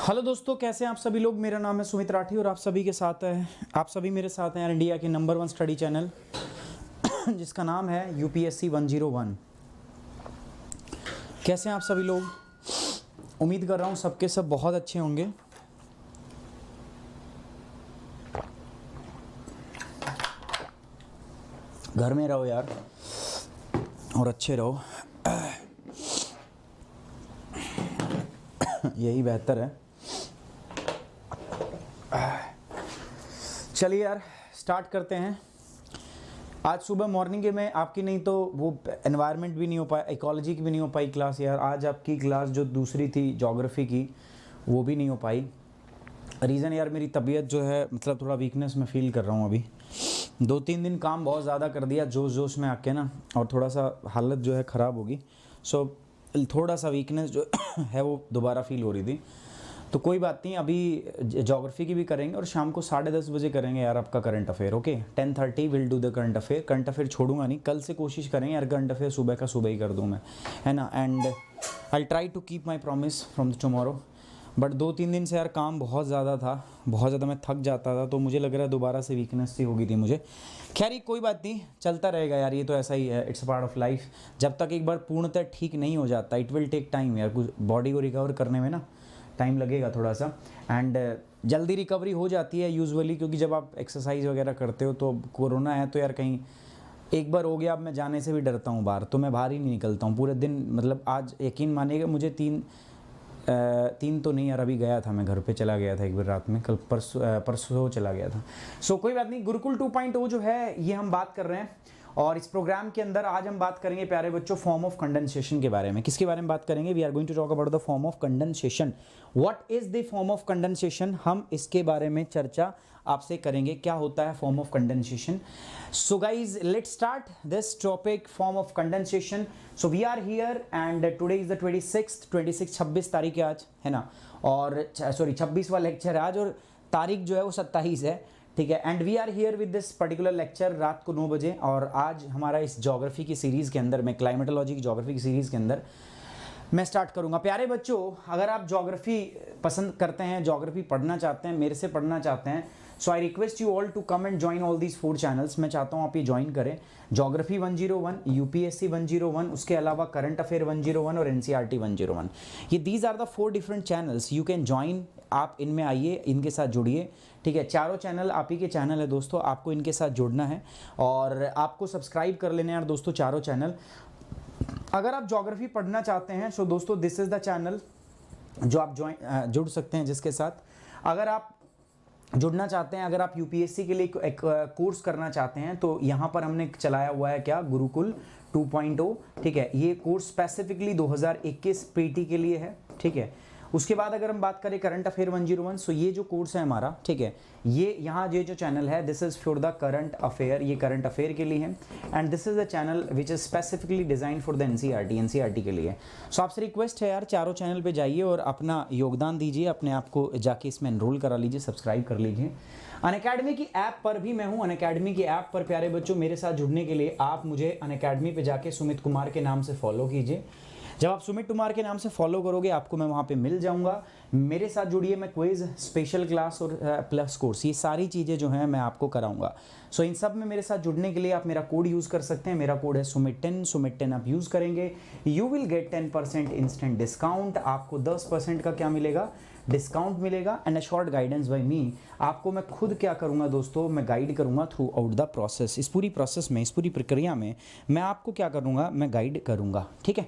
Hello दोस्तों, कैसे हैं आप सभी लोग। मेरा नाम है सुमित राठी और आप सभी मेरे साथ हैं इंडिया के नंबर 1 स्टडी चैनल जिसका नाम है यूपीएससी 101। कैसे हैं आप सभी लोग। उम्मीद कर रहा हूँ सबके सब बहुत अच्छे होंगे। घर में रहो यार और अच्छे रहो, यही बेहतर है। चलिए यार स्टार्ट करते हैं। आज सुबह मॉर्निंग में आपकी नहीं तो वो एनवायरनमेंट भी नहीं हो पाया, इकोलॉजी की भी नहीं हो पाई क्लास यार। आज आपकी क्लास जो दूसरी थी ज्योग्राफी की वो भी नहीं हो पाई। रीज़न यार मेरी तबीयत जो है मतलब थोड़ा वीकनेस में फील कर रहा हूँ अभी। 2-3 दिन काम बहुत ज़्यादा कर दिया जोश में आके ना, और थोड़ा सा हालत जो है ख़राब होगी। सो थोड़ा सा वीकनेस जो है वो दोबारा फील हो रही थी। तो कोई बात नहीं, अभी ज्योग्राफी की भी करेंगे और शाम को 10:30 बजे करेंगे यार आपका current affair. Okay 10:30 will do the current affair. Current affair छोड़ूंगा नहीं, कल से कोशिश करेंगे यार करंट अफेयर सुबह का सुबह ही कर दूँ मैं, है ना। And I try to keep my promise from tomorrow. But 2-3 दिन से यार काम बहुत ज़्यादा था, बहुत ज़्यादा मैं थक जाता था, तो मुझे लग रहा है दोबारा से वीकनेस सी हो गई थी मुझे। खैर ये कोई बात नहीं, चलता रहेगा यार, ये तो ऐसा ही है, it's a part of life. जब तक एक बार पूर्णतः ठीक नहीं हो जाता, इट विल टेक टाइम यार, कुछ बॉडी को रिकवर करने में ना टाइम लगेगा थोड़ा सा। एंड जल्दी रिकवरी हो जाती है यूजुअली, क्योंकि जब आप एक्सरसाइज वगैरह करते हो। तो कोरोना है तो यार कहीं एक बार हो गया, अब मैं जाने से भी डरता हूँ बाहर, तो मैं बाहर ही नहीं निकलता हूँ पूरे दिन। मतलब आज यकीन मानिएगा मुझे तीन तो नहीं यार, अभी गया था मैं, घर पे चला गया था एक बार रात में, कल परसों चला गया था। सो कोई बात नहीं, गुरुकुल 2.0 जो है ये हम बात कर रहे हैं। और इस प्रोग्राम के अंदर आज हम बात करेंगे प्यारे बच्चों फॉर्म ऑफ कंडेंसेशन के बारे में। किसके बारे में बात करेंगे? We are going to talk about the form of condensation. What is the form of condensation, हम इसके बारे में चर्चा आपसे करेंगे, क्या होता है form of condensation. So guys let's start this topic, form of condensation. So we are here and today is the 26 तारीख है आज, है ना। और सॉरी 26वां लेक्चर है आज, और तारीख जो है वो 27 है, ठीक है। And we are here with this particular lecture रात को 9 बजे। और आज हमारा इस ज्योग्राफी की सीरीज़ के अंदर में, क्लाइमेटोलॉजी की ज्योग्राफी की सीरीज़ के अंदर मैं स्टार्ट करूंगा। प्यारे बच्चों, अगर आप ज्योग्राफी पसंद करते हैं, ज्योग्राफी पढ़ना चाहते हैं, मेरे से पढ़ना चाहते हैं, so I request you all to come and join all these 4 channels. मैं चाहता हूं आप ये ज्वाइन करें। ज्योग्राफी 101, यूपीएससी 101, उसके अलावा करंट अफेयर 101 और एनसीईआरटी 101। ये these are the 4 different channels you can join. आप इनमें आइए, इनके साथ जुड़िए, ठीक है। चारों चैनल आप ही के चैनल है दोस्तों, आपको इनके साथ जुड़ना है और आपको सब्सक्राइब कर लेना है यार दोस्तों चारों चैनल। अगर आप ज्योग्राफी पढ़ना चाहते हैं सो दोस्तों दिस इज़ द चैनल जो आप जुड़ सकते हैं जिसके साथ। अगर आप जुड़ना चाहते हैं, अगर आप यूपीएससी के लिए एक कोर्स करना चाहते हैं तो यहाँ पर हमने चलाया हुआ है क्या, गुरुकुल 2.0, ठीक है। ये कोर्स स्पेसिफिकली 2021 पीटी के लिए है, ठीक है। उसके बाद अगर हम बात करें करंट अफेयर 101, सो ये जो कोर्स है हमारा, ठीक है, ये यहाँ ये जो चैनल है this is for the current affair, ये करंट अफेयर के लिए है। And this is the channel which is specifically design for the NCERT के लिए। सो आपसे रिक्वेस्ट है यार, चारों चैनल पे जाइए और अपना योगदान दीजिए, अपने आप को जाके इसमें एनरोल करा लीजिए, सब्सक्राइब कर लीजिए। अनअकैडमी की ऐप पर भी मैं हूँ। अनअकैडमी की ऐप पर प्यारे बच्चों मेरे साथ जुड़ने के लिए आप मुझे अनअकैडमी पे जाके सुमित कुमार के नाम से फॉलो कीजिए। जब आप सुमित कुमार के नाम से फॉलो करोगे आपको मैं वहाँ पे मिल जाऊँगा। मेरे साथ जुड़िए, मैं क्विज, स्पेशल क्लास और प्लस कोर्स, ये सारी चीज़ें जो हैं मैं आपको कराऊंगा। सो इन सब में मेरे साथ जुड़ने के लिए आप मेरा कोड यूज़ कर सकते हैं। मेरा कोड है सुमित10। सुमित10 आप यूज़ करेंगे, you will get 10% instant discount. आपको 10% का क्या मिलेगा, डिस्काउंट मिलेगा and a short guidance by me. आपको मैं खुद क्या करूंगा दोस्तों, मैं गाइड करूंगा थ्रू आउट द प्रोसेस। इस पूरी प्रोसेस में, इस पूरी प्रक्रिया में मैं आपको क्या करूंगा, मैं गाइड करूंगा, ठीक है।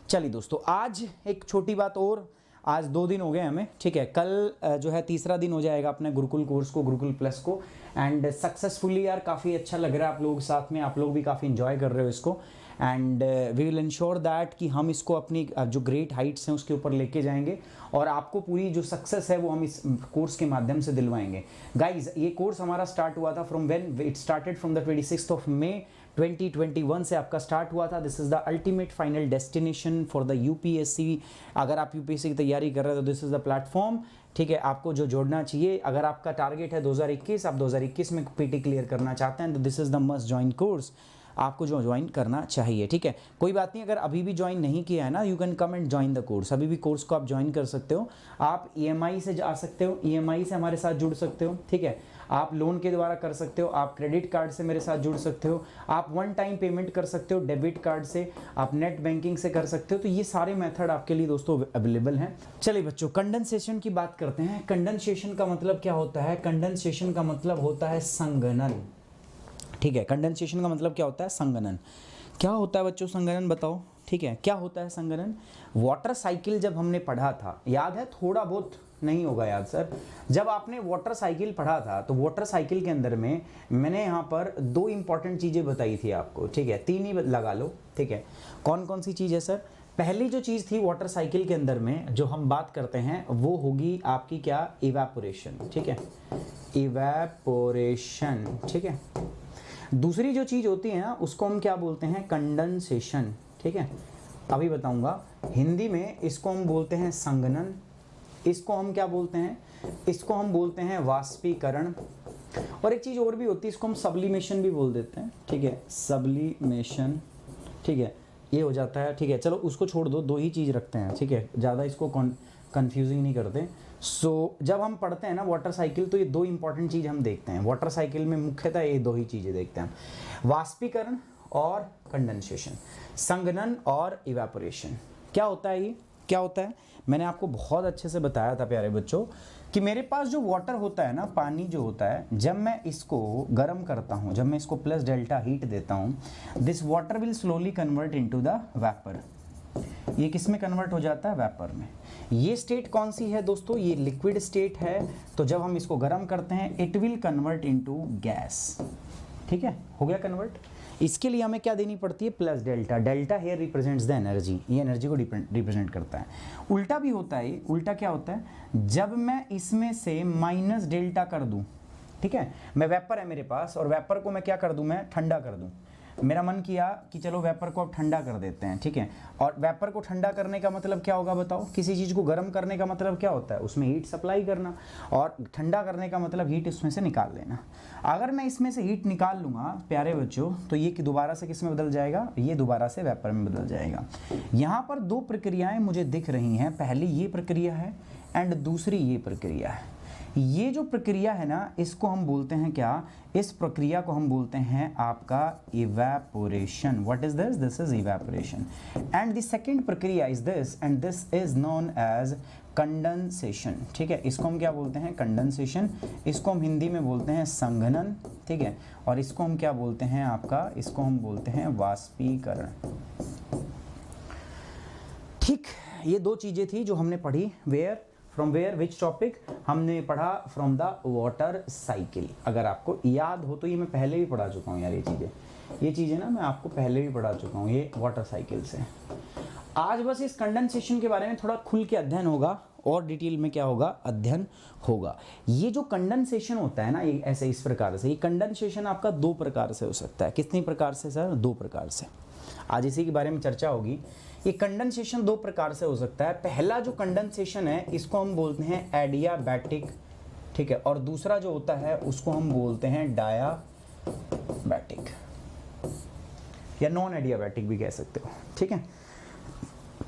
चलिए दोस्तों, आज एक छोटी बात और, आज 2 दिन हो गए हमें, ठीक है। कल जो है तीसरा दिन हो जाएगा अपने गुरुकुल कोर्स को, गुरुकुल प्लस को। एंड सक्सेसफुली यार काफ़ी अच्छा लग रहा है आप लोग साथ में, आप लोग भी काफ़ी इन्जॉय कर रहे हो इसको। And we will ensure that कि हम इसको अपनी जो ग्रेट हाइट्स हैं उसके ऊपर लेके जाएंगे और आपको पूरी जो सक्सेस है वो हम इस कोर्स के माध्यम से दिलवाएंगे। गाइज, ये कोर्स हमारा स्टार्ट हुआ था from when it started from the 26th of May 2021 से आपका स्टार्ट हुआ था। This is the ultimate final destination for the UPSC. अगर आप यूपीएससी की तैयारी कर रहे हो तो दिस इज़ द प्लेटफॉर्म, ठीक है। आपको जो जोड़ना चाहिए, अगर आपका टारगेट है 2021, आप 2021 में पीटी क्लियर करना चाहते हैं तो this is the must join course, आपको जो ज्वाइन करना चाहिए, ठीक है। कोई बात नहीं, अगर अभी भी ज्वाइन नहीं किया है ना, you can come and join the course. अभी भी कोर्स को आप ज्वाइन कर सकते हो। आप ईएमआई से जा सकते हो, ईएमआई से हमारे साथ जुड़ सकते हो, ठीक है। आप लोन के द्वारा कर सकते हो, आप क्रेडिट कार्ड से मेरे साथ जुड़ सकते हो, आप वन टाइम पेमेंट कर सकते हो डेबिट कार्ड से, आप नेट बैंकिंग से कर सकते हो। तो ये सारे मेथड आपके लिए दोस्तों अवेलेबल हैं। चलिए बच्चों, कंडेंसेशन की बात करते हैं। कंडेंसेशन का मतलब क्या होता है? कंडेंसेशन का मतलब होता है संघनन, ठीक है। कंडेंसेशन का मतलब क्या होता है? संघनन। क्या होता है बच्चों संघनन, बताओ, ठीक है। क्या होता है संघनन? वाटर साइकिल जब हमने पढ़ा था, याद है? थोड़ा बहुत नहीं होगा याद सर। जब आपने वाटर साइकिल पढ़ा था तो वाटर साइकिल के अंदर में मैंने यहाँ पर 2 इंपॉर्टेंट चीज़ें बताई थी आपको, ठीक है। 3 ही लगा लो, ठीक है। कौन कौन सी चीज़ है सर? पहली जो चीज़ थी वाटर साइकिल के अंदर में जो हम बात करते हैं वो होगी आपकी क्या? इवेपोरेशन, ठीक है। इवेपोरेशन, ठीक है। दूसरी जो चीज़ होती है ना उसको हम क्या बोलते हैं? कंडेंसेशन, ठीक है। अभी बताऊंगा। हिंदी में इसको हम बोलते हैं संघनन, इसको हम क्या बोलते हैं? इसको हम बोलते हैं वाष्पीकरण। और एक चीज़ और भी होती है, इसको हम सब्लिमेशन भी बोल देते हैं, ठीक है। सब्लिमेशन, ठीक है, ये हो जाता है, ठीक है। चलो उसको छोड़ दो, 2 ही चीज़ रखते हैं, ठीक है। ज़्यादा इसको कंफ्यूजिंग नहीं करते। सो जब हम पढ़ते हैं ना वाटर साइकिल तो ये 2 इंपॉर्टेंट चीज़ हम देखते हैं वाटर साइकिल में, मुख्यतः ये 2 ही चीज़ें देखते हैं, वाष्पीकरण और कंडेंसेशन, संघनन और इवेपोरेशन। क्या होता है ये? क्या होता है? मैंने आपको बहुत अच्छे से बताया था प्यारे बच्चों कि मेरे पास जो वाटर होता है ना, पानी जो होता है, जब मैं इसको गर्म करता हूँ, जब मैं इसको प्लस डेल्टा हीट देता हूँ, this water will slowly convert into the vapour. ये किस में कन्वर्ट हो जाता है? वेपर में। ये स्टेट कौन सी है दोस्तों? ये लिक्विड स्टेट है। तो जब हम इसको गर्म करते हैं it will convert into gas, ठीक है। हो गया कन्वर्ट। इसके लिए हमें क्या देनी पड़ती है? Plus delta. Delta here represents the energy, ये एनर्जी को रिप्रेजेंट करता है। उल्टा भी होता है ये। उल्टा क्या होता है? जब मैं इसमें से माइनस डेल्टा कर दूं, ठीक है। मैं वेपर है मेरे पास और वेपर को मैं क्या कर दूं? मैं ठंडा कर दूं। मेरा मन किया कि चलो वेपर को अब ठंडा कर देते हैं, ठीक है। और वेपर को ठंडा करने का मतलब क्या होगा बताओ? किसी चीज़ को गर्म करने का मतलब क्या होता है? उसमें हीट सप्लाई करना, और ठंडा करने का मतलब हीट इसमें से निकाल लेना। अगर मैं इसमें से हीट निकाल लूँगा प्यारे बच्चों, तो ये कि दोबारा से किस में बदल जाएगा? ये दोबारा से वेपर में बदल जाएगा। यहाँ पर दो प्रक्रियाएँ मुझे दिख रही हैं, पहली ये प्रक्रिया है एंड दूसरी ये प्रक्रिया है। ये जो प्रक्रिया है ना, इसको हम बोलते हैं क्या? इस प्रक्रिया को हम बोलते हैं आपका evaporation. What is this? This is evaporation. And the second प्रक्रिया is this, and this is known as condensation, ठीक है। इसको हम क्या बोलते हैं? कंडेंसेशन। इसको हम हिंदी में बोलते हैं संघनन, ठीक है। और इसको हम क्या बोलते हैं आपका? इसको हम बोलते हैं वाष्पीकरण, ठीक। ये दो चीजें थी जो हमने पढ़ी। Where, from where, which topic? हमने पढ़ा फ्रॉम द वाटर साइकिल। अगर आपको याद हो तो ये मैं पहले भी पढ़ा चुका हूँ यार, ये चीज़ें ना मैं आपको पहले भी पढ़ा चुका हूँ, ये वाटर साइकिल से। आज बस इस कंडेंसेशन के बारे में थोड़ा खुल के अध्ययन होगा, और डिटेल में क्या होगा? अध्ययन होगा। ये जो कंडेंसेशन होता है ना, ये ऐसे इस प्रकार से, ये कंडेंसेशन आपका दो प्रकार से हो सकता है। कितनी प्रकार से सर? दो प्रकार से। आज इसी के बारे में चर्चा होगी। ये कंडेंसेशन दो प्रकार से हो सकता है। पहला जो कंडेंसेशन है इसको हम बोलते हैं एडियाबैटिक, ठीक है। और दूसरा जो होता है उसको हम बोलते हैं डायाबैटिक, या नॉन एडियाबैटिक भी कह सकते हो, ठीक है।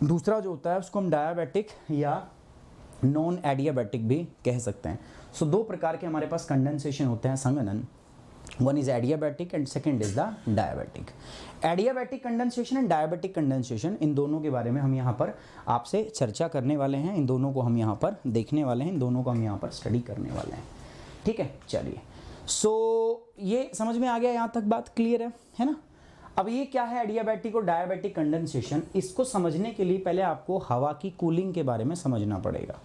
दूसरा जो होता है उसको हम डायाबैटिक या नॉन एडियाबैटिक भी कह सकते हैं। सो दो प्रकार के हमारे पास कंडेंसेशन होते हैं, संघनन। One is adiabatic and second is the diabetic. Adiabatic condensation and diabetic condensation, इन दोनों के बारे में हम यहाँ पर आपसे चर्चा करने वाले हैं, इन दोनों को हम यहाँ पर देखने वाले हैं, इन दोनों को हम यहाँ पर स्टडी करने वाले हैं, ठीक है। चलिए, ये समझ में आ गया? यहाँ तक बात क्लियर है ना? अब ये क्या है एडियाबैटिक और डायबिटिक कंडेंसेशन? इसको समझने के लिए पहले आपको हवा की कूलिंग के बारे में समझना पड़ेगा।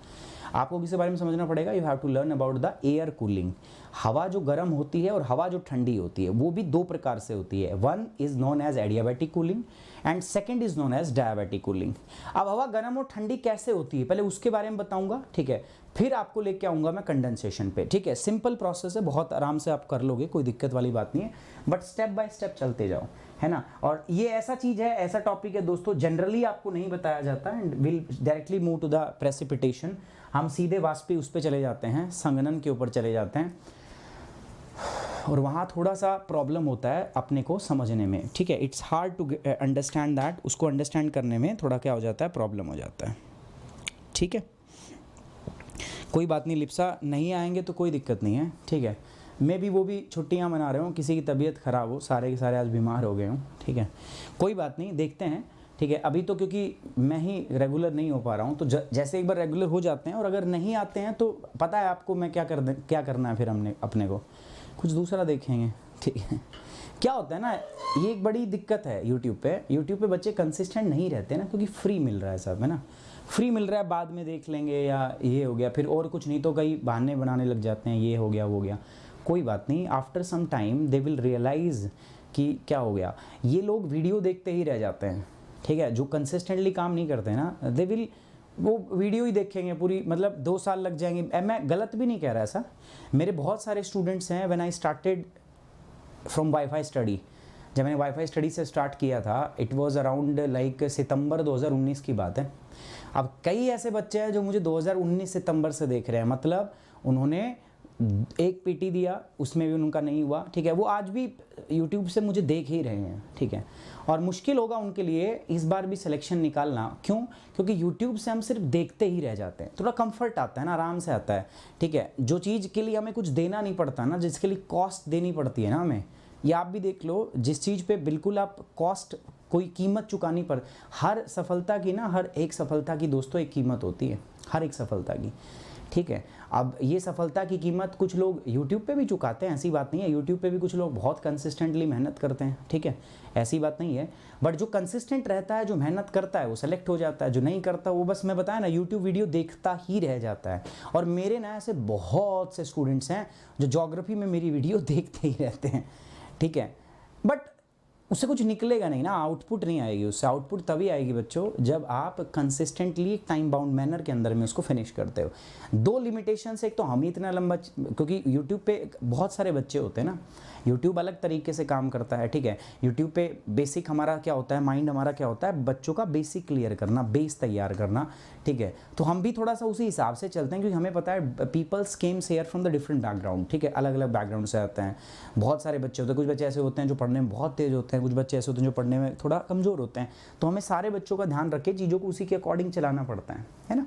आपको किसके बारे में समझना पड़ेगा? You have to learn about the air cooling. हवा जो गर्म होती है और हवा जो ठंडी होती है वो भी दो प्रकार से होती है। One is known as adiabatic cooling and second is known as diabetic cooling. अब हवा गर्म और ठंडी कैसे होती है पहले उसके बारे में बताऊंगा, ठीक है। फिर आपको लेके आऊंगा मैं कंडेंसेशन पे, ठीक है। सिंपल प्रोसेस है, बहुत आराम से आप कर लोगे, कोई दिक्कत वाली बात नहीं है, बट स्टेप बाय स्टेप चलते जाओ, है ना। और ये ऐसा चीज है, ऐसा टॉपिक है दोस्तों, जनरली आपको नहीं बताया जाता and will directly move to the precipitation. हम सीधे वाष्पी उस पर चले जाते हैं, संघनन के ऊपर चले जाते हैं, और वहाँ थोड़ा सा प्रॉब्लम होता है अपने को समझने में, ठीक है। It's hard to understand that, उसको अंडरस्टैंड करने में थोड़ा क्या हो जाता है? प्रॉब्लम हो जाता है, ठीक है। कोई बात नहीं, लिप्सा नहीं आएंगे तो कोई दिक्कत नहीं है, ठीक है। मैं भी वो भी छुट्टियां मना रहे हूँ, किसी की तबीयत ख़राब हो, सारे के सारे आज बीमार हो गए हूँ, ठीक है। कोई बात नहीं, देखते हैं, ठीक है। अभी तो क्योंकि मैं ही रेगुलर नहीं हो पा रहा हूँ, तो जैसे एक बार रेगुलर हो जाते हैं, और अगर नहीं आते हैं तो पता है आपको मैं क्या करना है फिर हमने अपने को कुछ दूसरा देखेंगे, ठीक है। क्या होता है ना, ये एक बड़ी दिक्कत है यूट्यूब पे बच्चे कंसिस्टेंट नहीं रहते ना, क्योंकि फ्री मिल रहा है सब, है ना। फ्री मिल रहा है, बाद में देख लेंगे, या ये हो गया, फिर और कुछ नहीं तो कई बहाने बनाने लग जाते हैं, ये हो गया वो गया। कोई बात नहीं, after some time they will realise कि क्या हो गया। ये लोग वीडियो देखते ही रह जाते हैं, ठीक है। जो कंसिस्टेंटली काम नहीं करते हैं ना, दे विल वो वीडियो ही देखेंगे पूरी, मतलब 2 साल लग जाएंगे। मैं गलत भी नहीं कह रहा ऐसा, मेरे बहुत सारे स्टूडेंट्स हैं। When I started from wifi study, जब मैंने वाईफाई स्टडी से स्टार्ट किया था, इट वाज अराउंड लाइक सितंबर 2019 की बात है। अब कई ऐसे बच्चे हैं जो मुझे 2019 सितंबर से देख रहे हैं, मतलब उन्होंने एक पीटी दिया, उसमें भी उनका नहीं हुआ, ठीक है। वो आज भी यूट्यूब से मुझे देख ही रहे हैं, ठीक है। और मुश्किल होगा उनके लिए इस बार भी सिलेक्शन निकालना, क्यों? क्योंकि यूट्यूब से हम सिर्फ देखते ही रह जाते हैं, थोड़ा कंफर्ट आता है ना, आराम से आता है, ठीक है। जो चीज़ के लिए हमें कुछ देना नहीं पड़ता ना, जिसके लिए कॉस्ट देनी पड़ती है ना हमें, ये आप भी देख लो, जिस चीज़ पे बिल्कुल आप कॉस्ट, कोई कीमत चुकानी पड़, हर सफलता की ना, हर एक सफलता की दोस्तों एक कीमत होती है, हर एक सफलता की, ठीक है। अब ये सफलता की कीमत कुछ लोग यूट्यूब पे भी चुकाते हैं, ऐसी बात नहीं है। यूट्यूब पे भी कुछ लोग बहुत कंसिस्टेंटली मेहनत करते हैं, ठीक है, ऐसी बात नहीं है। बट जो कंसिस्टेंट रहता है, जो मेहनत करता है, वो सेलेक्ट हो जाता है। जो नहीं करता वो बस, मैं बताया ना, यूट्यूब वीडियो देखता ही रह जाता है। और मेरे ना ऐसे बहुत से स्टूडेंट्स हैं जो ज्योग्राफी में मेरी वीडियो देखते ही रहते हैं, ठीक है। बट उससे कुछ निकलेगा नहीं ना, आउटपुट नहीं आएगी उससे। आउटपुट तभी आएगी बच्चों जब आप कंसिस्टेंटली एक टाइम बाउंड मैनर के अंदर में उसको फिनिश करते हो। 2 लिमिटेशन से, एक तो हम ही इतना लंबा, क्योंकि यूट्यूब पे बहुत सारे बच्चे होते हैं ना, यूट्यूब अलग तरीके से काम करता है, ठीक है। यूट्यूब पे बेसिक हमारा क्या होता है, माइंड हमारा क्या होता है, बच्चों का बेसिक क्लियर करना, बेस तैयार करना, ठीक है। तो हम भी थोड़ा सा उसी हिसाब से चलते हैं, क्योंकि हमें पता है peoples comes here from the different background, ठीक है, अलग अलग बैकग्राउंड से आते हैं। बहुत सारे बच्चे होते हैं, कुछ बच्चे ऐसे होते हैं जो पढ़ने में बहुत तेज़ होते हैं, कुछ बच्चे ऐसे होते हैं जो पढ़ने में थोड़ा कमज़ोर होते हैं। तो हमें सारे बच्चों का ध्यान रख के चीज़ों को उसी के अकॉर्डिंग चलाना पड़ता है ना।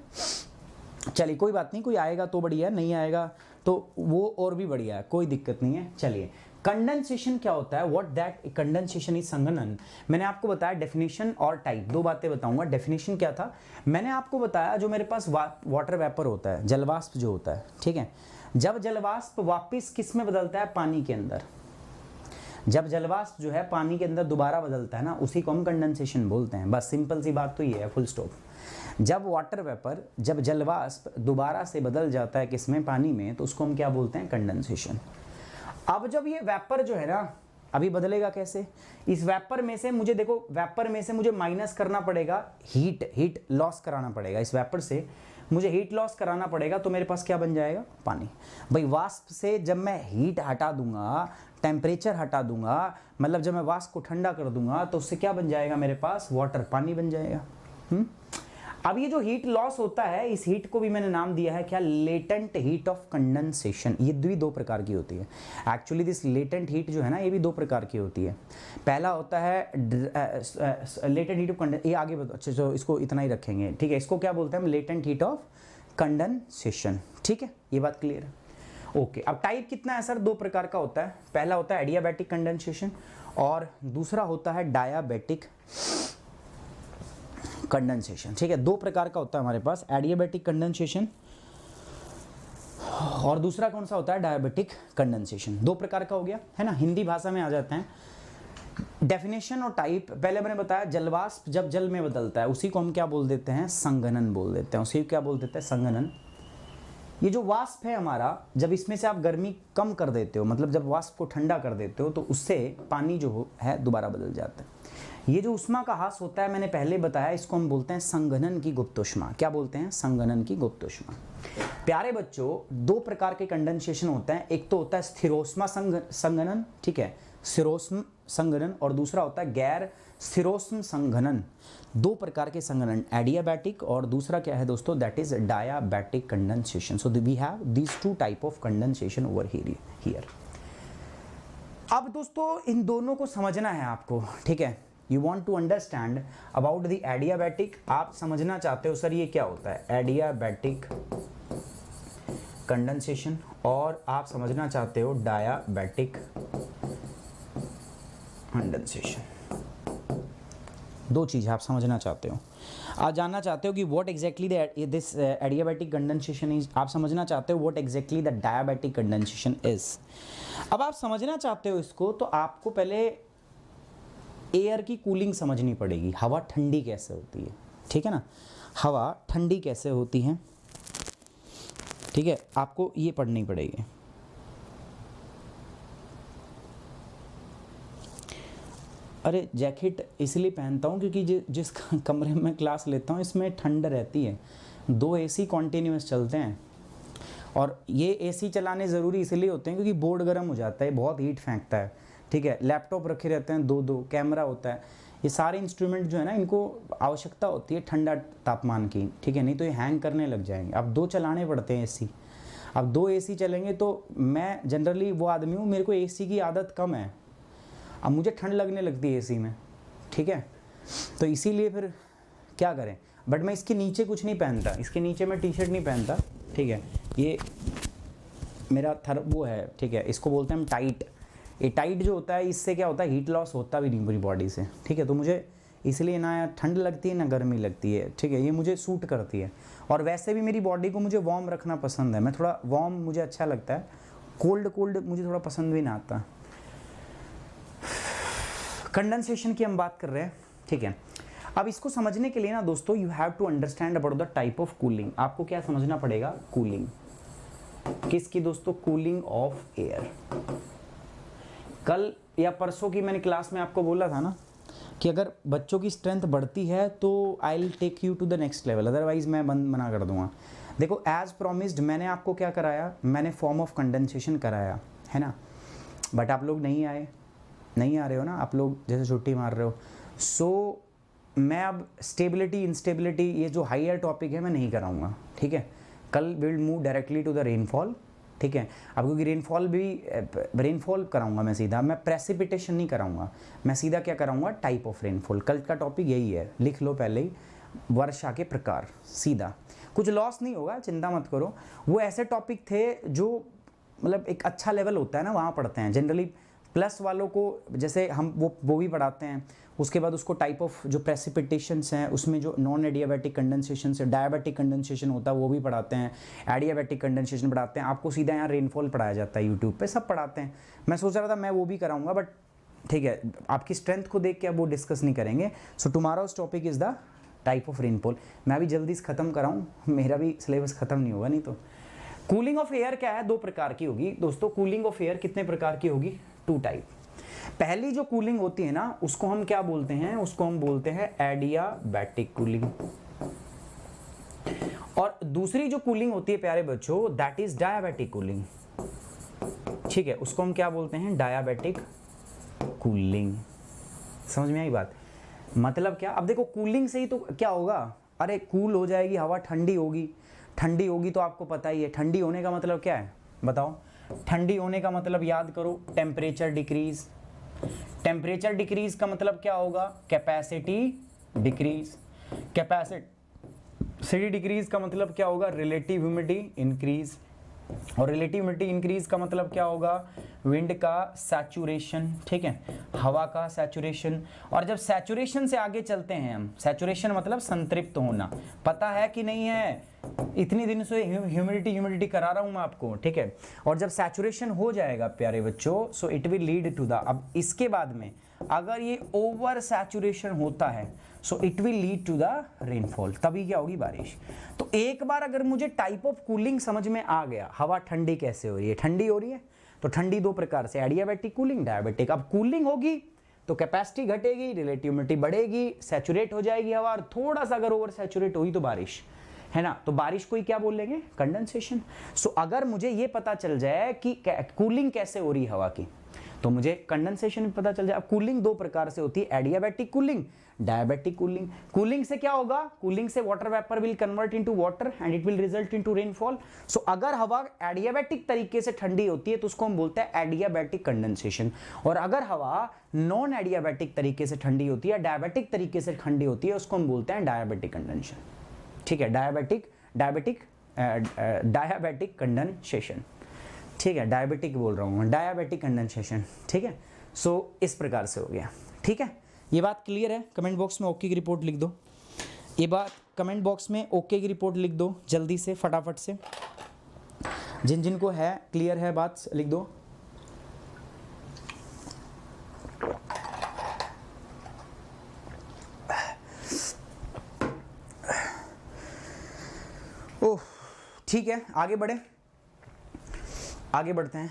चलिए कोई बात नहीं, कोई आएगा तो बढ़िया, नहीं आएगा तो वो और भी बढ़िया है, कोई दिक्कत नहीं है। चलिए कंडेंसेशन क्या होता है, व्हाट दैट कंडेंसेशन इज संघनन। मैंने आपको बताया डेफिनेशन और टाइप, दो बातें बताऊंगा। डेफिनेशन क्या था, मैंने आपको बताया जो मेरे पास वाटर वेपर होता है, जलवाष्प जो होता है, ठीक है। जब जलवाष्प वापिस किस में बदलता है, पानी के अंदर, जब जलवाष्प जो है पानी के अंदर दोबारा बदलता है ना, उसी को हम कंडेंसेशन बोलते हैं। बस सिंपल सी बात तो ये है, फुल स्टॉप। जब वाटर वेपर, जब जलवाष्प दोबारा से बदल जाता है किसमें, पानी में, तो उसको हम क्या बोलते हैं, कंडेंसेशन। अब जब ये वेपर जो है ना, अभी बदलेगा कैसे, इस वेपर में से मुझे देखो, वेपर में से मुझे माइनस करना पड़ेगा, हीट लॉस कराना पड़ेगा, इस वेपर से मुझे हीट लॉस कराना पड़ेगा, तो मेरे पास क्या बन जाएगा, पानी। भाई वाष्प से जब मैं हीट हटा दूंगा, टेम्परेचर हटा दूंगा, मतलब जब मैं वाष्प को ठंडा कर दूंगा, तो उससे क्या बन जाएगा मेरे पास, वाटर, पानी बन जाएगा। अब ये जो हीट लॉस होता है, इस हीट को भी मैंने नाम दिया है क्या, लेटेंट हीट ऑफ कंडेंसेशन। ये भी दो प्रकार की होती है एक्चुअली। दिस लेटेंट हीट जो है ना, ये भी दो प्रकार की होती है। पहला होता है लेटेंट हीट ऑफ कंडेंस, ये आगे अच्छा तो इसको इतना ही रखेंगे, ठीक है। इसको क्या बोलते हैं हम, लेटेंट हीट ऑफ कंडेंसेशन, ठीक है, ये बात क्लियर है। ओके, अब टाइप कितना है सर, दो प्रकार का होता है। पहला होता है एडियाबैटिक कंडेंसेशन और दूसरा होता है डायाबैटिक कंडेंसेशन, ठीक है। दो प्रकार का होता है हमारे पास, एडियाबैटिक कंडेंसेशन और दूसरा कौन सा होता है, डायबिटिक कंडेंसेशन। दो प्रकार का हो गया है ना। हिंदी भाषा में आ जाते हैं। डेफिनेशन और टाइप, पहले मैंने बताया जलवाष्प जब जल में बदलता है, उसी को हम क्या बोल देते हैं, संघनन बोल देते हैं। उसी को क्या बोल देते हैं, संघनन। ये जो वाष्प है हमारा, जब इसमें से आप गर्मी कम कर देते हो, मतलब जब वाष्प को ठंडा कर देते हो, तो उससे पानी जो है दोबारा बदल जाता है। ये जो उष्मा का ह्रास होता है, मैंने पहले बताया, इसको हम बोलते हैं संघनन की गुप्त ऊष्मा। क्या बोलते हैं, संघनन की गुप्त ऊष्मा। प्यारे बच्चों, दो प्रकार के कंडेंसेशन होते हैं। एक तो होता है स्थिरोष्मा संघनन, ठीक है, स्थिरोष्म संघनन, और दूसरा होता है गैर स्थिरोष्म संघनन। दो प्रकार के संघनन, एडियाबैटिक और दूसरा क्या है दोस्तों, that is diabatic condensation. So we have these two type of condensation over here. अब दोस्तों इन दोनों को समझना है आपको, ठीक है। You want to understand about the adiabatic, आप समझना चाहते हो सर ये क्या होता है, एडियाबैटिक कंडेंसेशन, और आप समझना चाहते हो डायाबैटिक कंडेंसेशन। दो चीज़ आप समझना चाहते हो। आप जानना चाहते हो कि what exactly this adiabatic condensation is, आप समझना चाहते हो what exactly the diabatic condensation is. अब आप समझना चाहते हो इसको, तो आपको पहले एयर की कूलिंग समझनी पड़ेगी, हवा ठंडी कैसे होती है, ठीक है ना, हवा ठंडी कैसे होती है, ठीक है, आपको ये पढ़नी पड़ेगी। अरे जैकेट इसलिए पहनता हूँ क्योंकि जिस कमरे में क्लास लेता हूँ इसमें ठंड रहती है, 2 AC कॉन्टीन्यूस चलते हैं, और ये AC चलाने ज़रूरी इसलिए होते हैं क्योंकि बोर्ड गर्म हो जाता है, बहुत हीट फेंकता है, ठीक है। लैपटॉप रखे रहते हैं 2-2, कैमरा होता है, ये सारे इंस्ट्रूमेंट जो है ना, इनको आवश्यकता होती है ठंडा तापमान की, ठीक है, नहीं तो ये हैंग करने लग जाएंगे। अब 2 चलाने पड़ते हैं AC। अब 2 AC चलेंगे, तो मैं जनरली वो आदमी हूँ, मेरे को AC की आदत कम है, अब मुझे ठंड लगने लगती है AC में, ठीक है, तो इसीलिए फिर क्या करें। बट मैं इसके नीचे कुछ नहीं पहनता, इसके नीचे मैं टी-शर्ट नहीं पहनता, ठीक है, ये मेरा वो है, ठीक है, इसको बोलते हैं हम टाइट। ये टाइट जो होता है, इससे क्या होता है, हीट लॉस होता भी नहीं पूरी बॉडी से, ठीक है। तो मुझे इसलिए ना ठंड लगती है ना गर्मी लगती है, ठीक है, ये मुझे सूट करती है। और वैसे भी मेरी बॉडी को मुझे वार्म रखना पसंद है, मैं थोड़ा वार्म मुझे अच्छा लगता है, कोल्ड मुझे थोड़ा पसंद भी ना आता। कंडेंसेशन की हम बात कर रहे हैं, ठीक है। अब इसको समझने के लिए ना दोस्तों, you have to understand about the type of cooling. आपको क्या समझना पड़ेगा, कूलिंग किसकी दोस्तों, कूलिंग ऑफ एयर। कल या परसों की मैंने क्लास में आपको बोला था ना कि अगर बच्चों की स्ट्रेंथ बढ़ती है तो I will take you to the next level, otherwise मैं मना कर दूंगा। देखो एज प्रोमिस्ड मैंने आपको क्या कराया, मैंने फॉर्म ऑफ कंडेंसेशन कराया है ना। बट आप लोग नहीं आए, नहीं आ रहे हो ना, आप लोग जैसे छुट्टी मार रहे हो। सो मैं अब स्टेबिलिटी इंस्टेबिलिटी ये जो हायर टॉपिक है मैं नहीं कराऊंगा, ठीक है। कल will move directly to the rainfall, ठीक है। अब क्योंकि रेनफॉल कराऊंगा मैं सीधा, मैं प्रेसिपिटेशन नहीं कराऊंगा, मैं सीधा क्या कराऊंगा, टाइप ऑफ रेनफॉल। कल का टॉपिक यही है, लिख लो पहले ही, वर्षा के प्रकार, सीधा। कुछ लॉस नहीं होगा, चिंता मत करो। वो ऐसे टॉपिक थे जो मतलब एक अच्छा लेवल होता है ना, वहाँ पढ़ते हैं जनरली। प्लस वालों को जैसे हम वो भी पढ़ाते हैं, उसके बाद उसको टाइप ऑफ जो प्रेसिपिटेशंस हैं उसमें जो नॉन एडियाबैटिक कंडेंसेशन से डायबिटिक कंडेंसेशन होता है वो भी पढ़ाते हैं, एडियाबैटिक कंडेंसेशन पढ़ाते हैं। आपको सीधा यहाँ रेनफॉल पढ़ाया जाता है, यूट्यूब पे सब पढ़ाते हैं। मैं सोच रहा था मैं वो भी कराऊंगा, बट ठीक है, आपकी स्ट्रेंथ को देख के अब वो डिस्कस नहीं करेंगे। So tomorrow's topic is the type of rainfall. मैं अभी जल्दी से ख़त्म कराऊँ, मेरा भी सिलेबस ख़त्म नहीं होगा नहीं तो। कूलिंग ऑफ एयर क्या है, 2 प्रकार की होगी दोस्तों। कूलिंग ऑफ एयर कितने प्रकार की होगी, 2 टाइप। पहली जो कूलिंग होती है ना उसको हम क्या बोलते हैं, उसको हम बोलते हैं एडियाबैटिक कूलिंग। और दूसरी जो कूलिंग होती है प्यारे बच्चों, दैट इज डायबिटिक कूलिंग, ठीक है। उसको हम क्या बोलते हैं, डायबिटिक कूलिंग। समझ में आई बात, मतलब क्या। अब देखो कूलिंग से ही तो क्या होगा, अरे कूल हो जाएगी हवा, ठंडी होगी। ठंडी होगी तो आपको पता ही है, ठंडी होने का मतलब क्या है बताओ। ठंडी होने का मतलब याद करो, टेम्परेचर डिक्रीज। टेम्परेचर डिक्रीज का मतलब क्या होगा, कैपेसिटी डिक्रीज। कैपेसिटी डिक्रीज का मतलब क्या होगा, रिलेटिव ह्यूमिडिटी इंक्रीज। और रिलेटिव ह्यूमिडिटी इंक्रीज का मतलब क्या होगा, विंड का सैचुरेशन, ठीक है, हवा का सैचुरेशन। और जब सैचुरेशन से आगे चलते हैं हम, सैचुरेशन मतलब संतृप्त होना, पता है कि नहीं है, इतनी दिन से ह्यूमिडिटी करा रहा हूं मैं आपको, ठीक है। और जब सैचुरेशन हो जाएगा प्यारे बच्चों, so it will lead to the, अब इसके बाद में अगर ये ओवर सैचुरेशन होता है so it will lead to the rainfall, तभी क्या होगी, बारिश। तो एक बार अगर मुझे टाइप ऑफ कूलिंग समझ में आ गया, हवा ठंडी कैसे हो रही है, ठंडी हो रही है तो ठंडी 2 प्रकार से, एडियाबैटिक कूलिंग, डायबिटिक। अब कूलिंग होगी तो कैपेसिटी घटेगी, रिलेटिव ह्यूमिडिटी बढ़ेगी, सैचुरेट हो जाएगी हवा, और थोड़ा सा अगर ओवर सैचुरेट हुई तो बारिश, है ना। तो बारिश को ही क्या बोल लेंगे, कंडेंसेशन। सो अगर मुझे ये पता चल जाए कि कूलिंग कैसे हो रही है हवा की, तो मुझे कंडेंसेशन भी पता चल जाए। अब कूलिंग 2 प्रकार से होती है, adiabatic cooling, diabatic cooling. Cooling से क्या होगा, कूलिंग से water vapour will convert into water and it will result into rainfall. So अगर हवा एडियाबैटिक तरीके से ठंडी होती है तो उसको हम बोलते हैं एडियाबैटिक कंडेंसेशन। और अगर हवा नॉन एडियाबैटिक तरीके से ठंडी होती है, डायबिटिक तरीके से ठंडी होती है, उसको हम बोलते हैं डायबिटिक कंडेंसेशन, ठीक है। डायबिटिक कंडेंसेशन, ठीक है, डायबिटिक बोल रहा हूँ, डायबिटिक कंडेंसेशन, ठीक है। सो इस प्रकार से हो गया, ठीक है। ये बात क्लियर है, कमेंट बॉक्स में ओके की रिपोर्ट लिख दो। ये बात कमेंट बॉक्स में ओके की रिपोर्ट लिख दो जल्दी से, फटाफट से, जिन जिन को है क्लियर है बात लिख दो। ओह ठीक है, आगे बढ़ते हैं।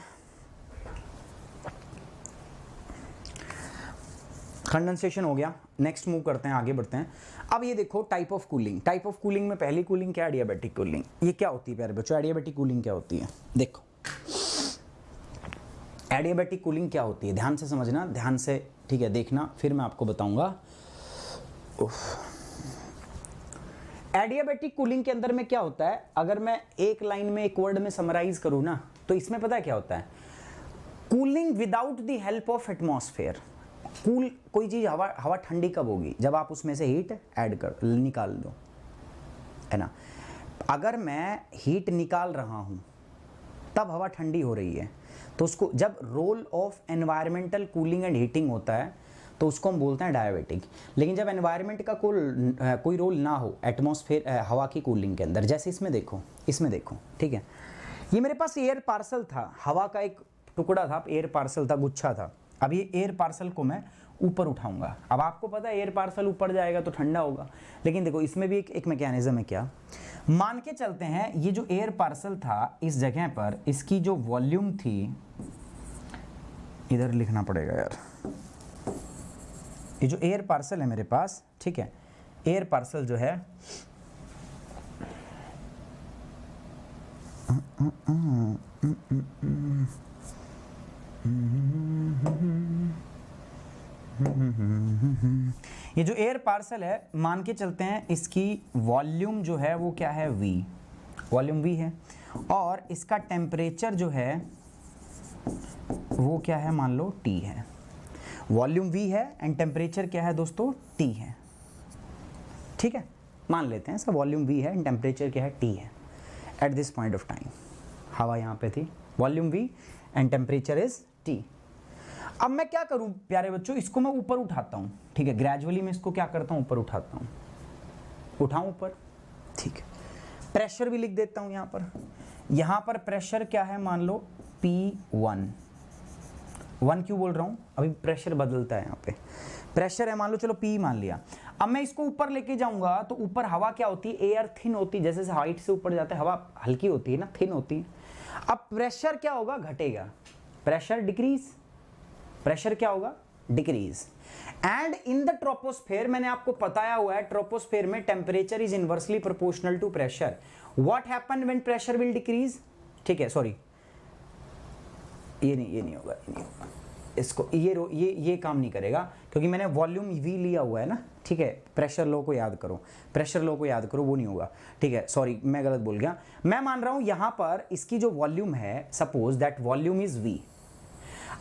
कंडेंसेशन हो गया, नेक्स्ट मूव करते हैं, आगे बढ़ते हैं। अब ये देखो type of cooling. Type of cooling में पहली कूलिंग क्या है, एडियाबैटिक कूलिंग। ये क्या होती है प्यारे बच्चों, एडियाबैटिक कूलिंग क्या होती है, देखो एडियाबैटिक कूलिंग क्या होती है, ध्यान से समझना, ध्यान से, ठीक है, देखना, फिर मैं आपको बताऊंगा। एडियाबैटिक कूलिंग के अंदर में क्या होता है, अगर मैं एक लाइन में, एक वर्ड में समराइज करूं ना, तो इसमें पता है क्या होता है, cooling without the help of atmosphere. Cool कोई चीज, हवा ठंडी कब होगी, जब आप उसमें से हीट निकाल दो, है ना। अगर मैं हीट निकाल रहा हूं तब हवा ठंडी हो रही है, तो उसको, जब role of environmental cooling and heating होता है तो उसको हम बोलते हैं डायबिटिक। लेकिन जब एनवायरमेंट का कोई रोल ना हो एटमॉस्फेयर, हवा की कूलिंग के अंदर, जैसे इसमें देखो, ठीक है, ये मेरे पास एयर पार्सल था, हवा का एक टुकड़ा था, एयर पार्सल था, गुच्छा था। अब ये एयर पार्सल को मैं ऊपर उठाऊंगा, अब आपको पता है एयर पार्सल ऊपर जाएगा तो ठंडा होगा, लेकिन देखो इसमें भी एक मैकेनिज्म है। क्या, मान के चलते हैं ये जो एयर पार्सल था, इस जगह पर इसकी जो वॉल्यूम थी, इधर लिखना पड़ेगा यार, ये जो एयर पार्सल है मेरे पास, ठीक है, एयर पार्सल जो है, ये जो एयर पार्सल है, मान के चलते हैं इसकी वॉल्यूम जो है वो क्या है, V, वॉल्यूम V है, और इसका टेम्परेचर जो है वो क्या है, मान लो T है। वॉल्यूम V है एंड टेम्परेचर क्या है दोस्तों, T है। ठीक है, मान लेते हैं इसका वॉल्यूम V है एंड टेम्परेचर क्या है, T है। At this point of time हवा यहाँ पे थी, volume V and temperature is T। अब मैं क्या करूं प्यारे बच्चों, इसको मैं ऊपर उठाता हूं। ठीक है, ग्रेजुअली मैं इसको क्या करता हूं, ऊपर उठाता हूं, उठाऊं ऊपर। ठीक है, प्रेशर भी लिख देता हूं यहां पर प्रेशर क्या है, मान लो P1। 1 क्यों बोल रहा हूं, अभी प्रेशर बदलता है। यहाँ पे प्रेशर है मान लो, चलो P मान लिया। अब मैं इसको ऊपर लेके जाऊंगा तो ऊपर हवा क्या होती है, एयर थिन होती है। जैसे जैसे हाइट से ऊपर जाता है हवा हल्की होती है ना, थिन होती है। अब प्रेशर क्या होगा, घटेगा, प्रेशर डिक्रीज, प्रेशर क्या होगा, decrease. And in the troposphere, मैंने आपको बताया हुआ है ट्रोपोस्फेयर में temperature is inversely proportional to pressure. What happen when pressure will decrease. ठीक है, सॉरी ये नहीं होगा, इसको ये काम नहीं करेगा क्योंकि मैंने वॉल्यूम V लिया हुआ है ना। ठीक है, प्रेशर लो को याद करो, प्रेशर लो को याद करो, वो नहीं होगा। ठीक है, सॉरी मैं गलत बोल गया। मैं मान रहा हूं यहां पर इसकी जो वॉल्यूम है, suppose that volume is V।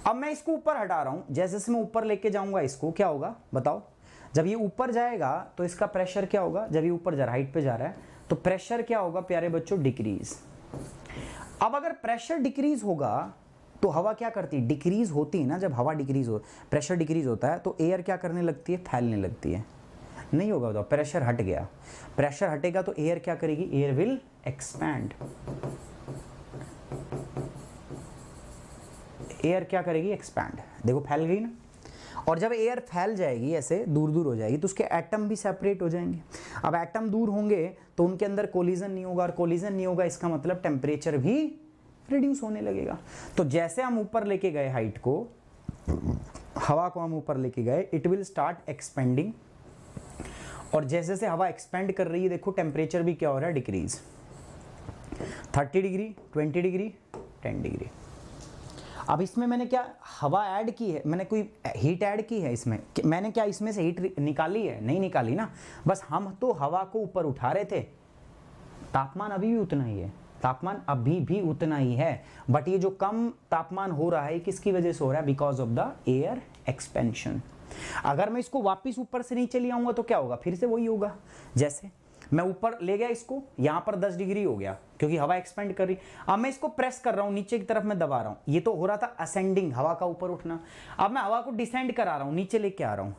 अब मैं इसको ऊपर हटा रहा हूं, जैसे जैसे मैं ऊपर लेके जाऊंगा इसको, क्या होगा बताओ, जब ये ऊपर जाएगा तो इसका प्रेशर क्या होगा, जब ये ऊपर जा रहा है, हाइट पे जा रहा है, तो प्रेशर क्या होगा प्यारे बच्चों, डिक्रीज। अब अगर प्रेशर डिक्रीज होगा तो हवा क्या करती है, डिक्रीज होती है ना। जब हवा डिक्रीज हो, प्रेशर डिक्रीज होता है तो एयर क्या करने लगती है, फैलने लगती है। नहीं होगा बताओ, प्रेशर हट गया, प्रेशर हटेगा तो एयर क्या करेगी, एयर विल एक्सपैंड। एयर क्या करेगी, एक्सपैंड। देखो फैल गई ना। और जब एयर फैल जाएगी, ऐसे दूर दूर हो जाएगी, तो उसके एटम भी सेपरेट हो जाएंगे। अब एटम दूर होंगे तो उनके अंदर कोलिजन नहीं होगा, और कोलिजन नहीं होगा इसका मतलब टेम्परेचर भी रिड्यूस होने लगेगा। तो जैसे हम ऊपर लेके गए हाइट को, हवा को हम ऊपर लेके गए, इट विल स्टार्ट एक्सपेंडिंग। और जैसे जैसे हवा एक्सपेंड कर रही है, देखो टेम्परेचर भी क्या हो रहा है, डिक्रीज। 30 degree, 20 degree, 10 degree. अब इसमें मैंने क्या हवा ऐड की है, मैंने कोई हीट ऐड की है इसमें, मैंने क्या इसमें से हीट निकाली है, नहीं निकाली ना। बस हम तो हवा को ऊपर उठा रहे थे। तापमान अभी भी उतना ही है, तापमान अभी भी उतना ही है, बट ये जो कम तापमान हो रहा है किसकी वजह से हो रहा है, because of the air expansion. अगर मैं इसको वापस ऊपर से नीचे ले आऊंगा तो क्या होगा, फिर से वही होगा। जैसे मैं ऊपर ले गया इसको, यहां पर 10 डिग्री हो गया क्योंकि हवा एक्सपेंड कर रही। अब मैं इसको प्रेस कर रहा हूं, नीचे की तरफ मैं दबा रहा हूं, ये तो हो रहा था असेंडिंग, हवा का ऊपर उठना। अब मैं हवा को डिसेंड करा रहा हूं, नीचे लेके आ रहा हूं।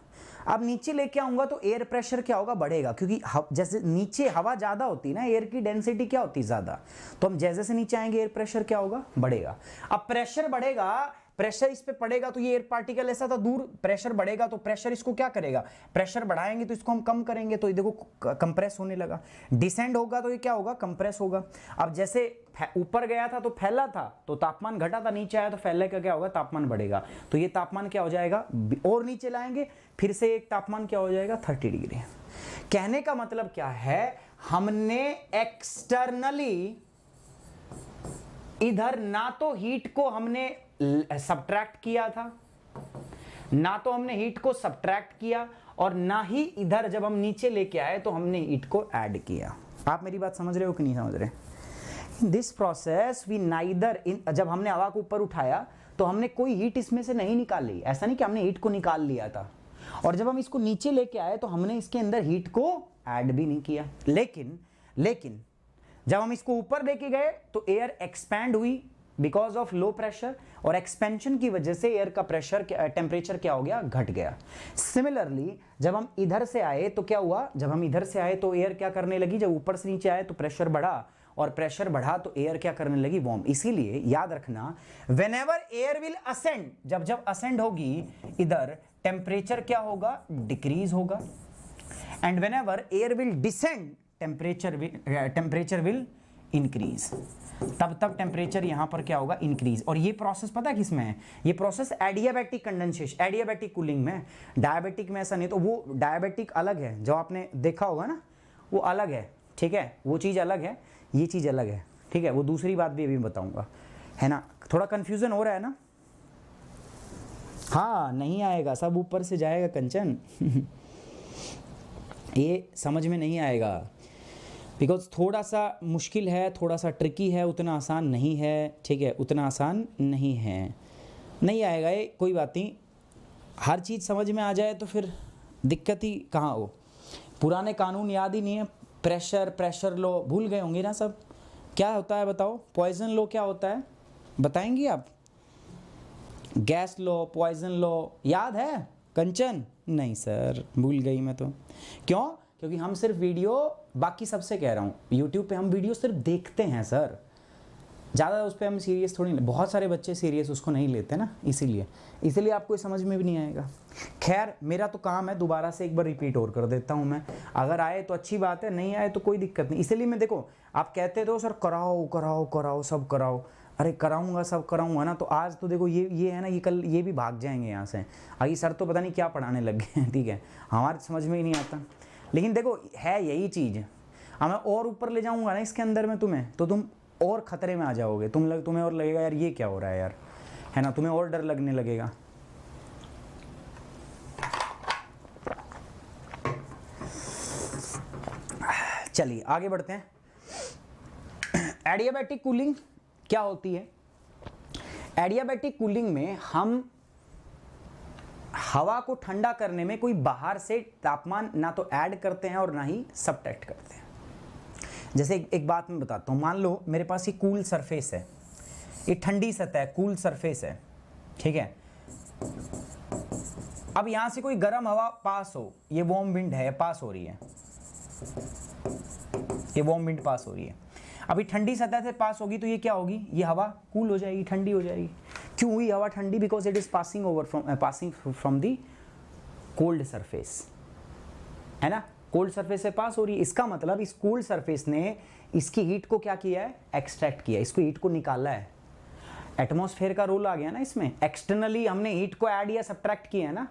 अब नीचे लेके आऊंगा तो एयर प्रेशर क्या होगा, बढ़ेगा, क्योंकि जैसे नीचे हवा ज्यादा होती है ना, एयर की डेंसिटी क्या होती है, ज्यादा। तो हम जैसे जैसे नीचे आएंगे एयर प्रेशर क्या होगा, बढ़ेगा। अब प्रेशर बढ़ेगा, प्रेशर इस पे पड़ेगा तो ये एयर पार्टिकल ऐसा था दूर, प्रेशर बढ़ेगा तो प्रेशर इसको क्या करेगा, प्रेशर बढ़ाएंगे तो इसको हम कम करेंगे, तो ये देखो कंप्रेस होने लगा। डिसेंड होगा तो ये क्या होगा, कंप्रेस होगा। अब जैसे ऊपर गया था तो फैला था तो तापमान घटा था, नीचे आया तो फैलने का क्या होगा, तापमान बढ़ेगा। तो ये तापमान क्या हो जाएगा, और नीचे लाएंगे, फिर से एक तापमान क्या हो जाएगा, 30 डिग्री। कहने का मतलब क्या है, हमने एक्सटर्नली इधर ना तो हीट को हमने सब्ट्रैक्ट किया था, ना तो हमने हीट को सब्ट्रैक्ट किया, और ना ही इधर जब हम नीचे लेके आए तो हमने हीट को ऐड किया। आप मेरी बात समझ रहे हो कि नहीं समझ रहे। In this process we neither in, जब हमने हवा को ऊपर उठाया तो हमने कोई हीट इसमें से नहीं निकाली। ऐसा नहीं कि हमने हीट को निकाल लिया था, और जब हम इसको नीचे लेके आए तो हमने इसके अंदर हीट को ऐड भी नहीं किया। लेकिन जब हम इसको ऊपर लेके गए तो एयर एक्सपैंड हुई बिकॉज ऑफ लो प्रेशर, और एक्सपेंशन की वजह से एयर का प्रेशर टेम्परेचर क्या हो गया, घट गया। सिमिलरली जब हम इधर से आए तो क्या हुआ, जब हम इधर से आए तो एयर क्या करने लगी, जब ऊपर से नीचे आए तो प्रेशर बढ़ा, और प्रेशर बढ़ा तो एयर क्या करने लगी, वार्म। इसीलिए याद रखना, व्हेनेवर एयर विल असेंड, जब असेंड होगी इधर, टेम्परेचर क्या होगा, डिक्रीज होगा। And whenever air will descend, temperature will increase. तब टेम्परेचर यहां पर क्या होगा, इंक्रीज। और ये प्रोसेस पता है किसमें है, ये process adiabatic condensation, adiabatic cooling में। डायबिटिक में ऐसा नहीं, तो वो डायबिटिक अलग है, जो आपने देखा होगा ना, वो अलग है। ठीक है, वो चीज़ अलग है, ये चीज़ अलग है। ठीक है, वो दूसरी बात भी अभी बताऊंगा, है ना। थोड़ा कंफ्यूजन हो रहा है ना। हाँ नहीं आएगा, सब ऊपर से जाएगा कंचन। ये समझ में नहीं आएगा बिकॉज थोड़ा सा मुश्किल है, थोड़ा सा ट्रिकी है, उतना आसान नहीं है, ठीक है, उतना आसान नहीं है, नहीं आएगा ये, कोई बात नहीं। हर चीज़ समझ में आ जाए तो फिर दिक्कत ही कहाँ हो। पुराने कानून याद ही नहीं है, प्रेशर लो भूल गए होंगे ना सब, क्या होता है बताओ, पॉइजन लो क्या होता है बताएंगी आप, गैस लो, पॉइजन लो याद है कंचन? नहीं सर भूल गई मैं तो। क्यों? क्योंकि हम सिर्फ वीडियो, बाकी सबसे कह रहा हूँ, यूट्यूब पे हम वीडियो सिर्फ देखते हैं सर, ज़्यादा उस पर हम सीरियस थोड़ी नहीं, बहुत सारे बच्चे सीरियस उसको नहीं लेते ना, इसीलिए आपको समझ में भी नहीं आएगा। खैर मेरा तो काम है, दोबारा से एक बार रिपीट और कर देता हूँ मैं, अगर आए तो अच्छी बात है, नहीं आए तो कोई दिक्कत नहीं। इसलिए मैं, देखो आप कहते तो सर कराओ कराओ कराओ सब कराओ, अरे कराऊंगा सब कराऊंगा ना, तो आज तो देखो ये है ना, ये कल ये भी भाग जाएंगे यहाँ से, अभी सर तो पता नहीं क्या पढ़ाने लग गए हैं, ठीक है, हमारे समझ में ही नहीं आता। लेकिन देखो है यही चीज़, मैं और ऊपर ले जाऊंगा ना इसके अंदर में तुम्हें, तो तुम और ख़तरे में आ जाओगे, तुम्हें और लगेगा यार ये क्या हो रहा है यार, है ना, तुम्हें और डर लगने लगेगा। चलिए आगे बढ़ते हैं। एडियाबैटिक कूलिंग क्या होती है? एडियाबैटिक कूलिंग में हम हवा को ठंडा करने में कोई बाहर से तापमान ना तो ऐड करते हैं और ना ही सबट्रैक्ट करते हैं। जैसे एक बात मैं बताता हूँ, मान लो मेरे पास ये कूल सरफेस है, ये ठंडी सतह कूल सरफेस है, ठीक है, अब यहां से कोई गर्म हवा पास हो, ये वार्म विंड है पास हो रही है, ये वार्म विंड पास हो रही है, अभी ठंडी सतह से पास होगी तो ये क्या होगी, ये हवा कूल हो जाएगी, ठंडी हो जाएगी। क्यों हुई हवा ठंडी? Because it is passing from the cold surface, है ना, कोल्ड सरफेस से पास हो रही है। इसका मतलब इस कोल्ड सरफेस ने इसकी हीट को क्या किया है, एक्सट्रैक्ट किया, इसको हीट को निकाला है। एटमॉस्फेयर का रोल आ गया ना इसमें, एक्सटर्नली हमने हीट को ऐड या सब्ट्रैक्ट किया है ना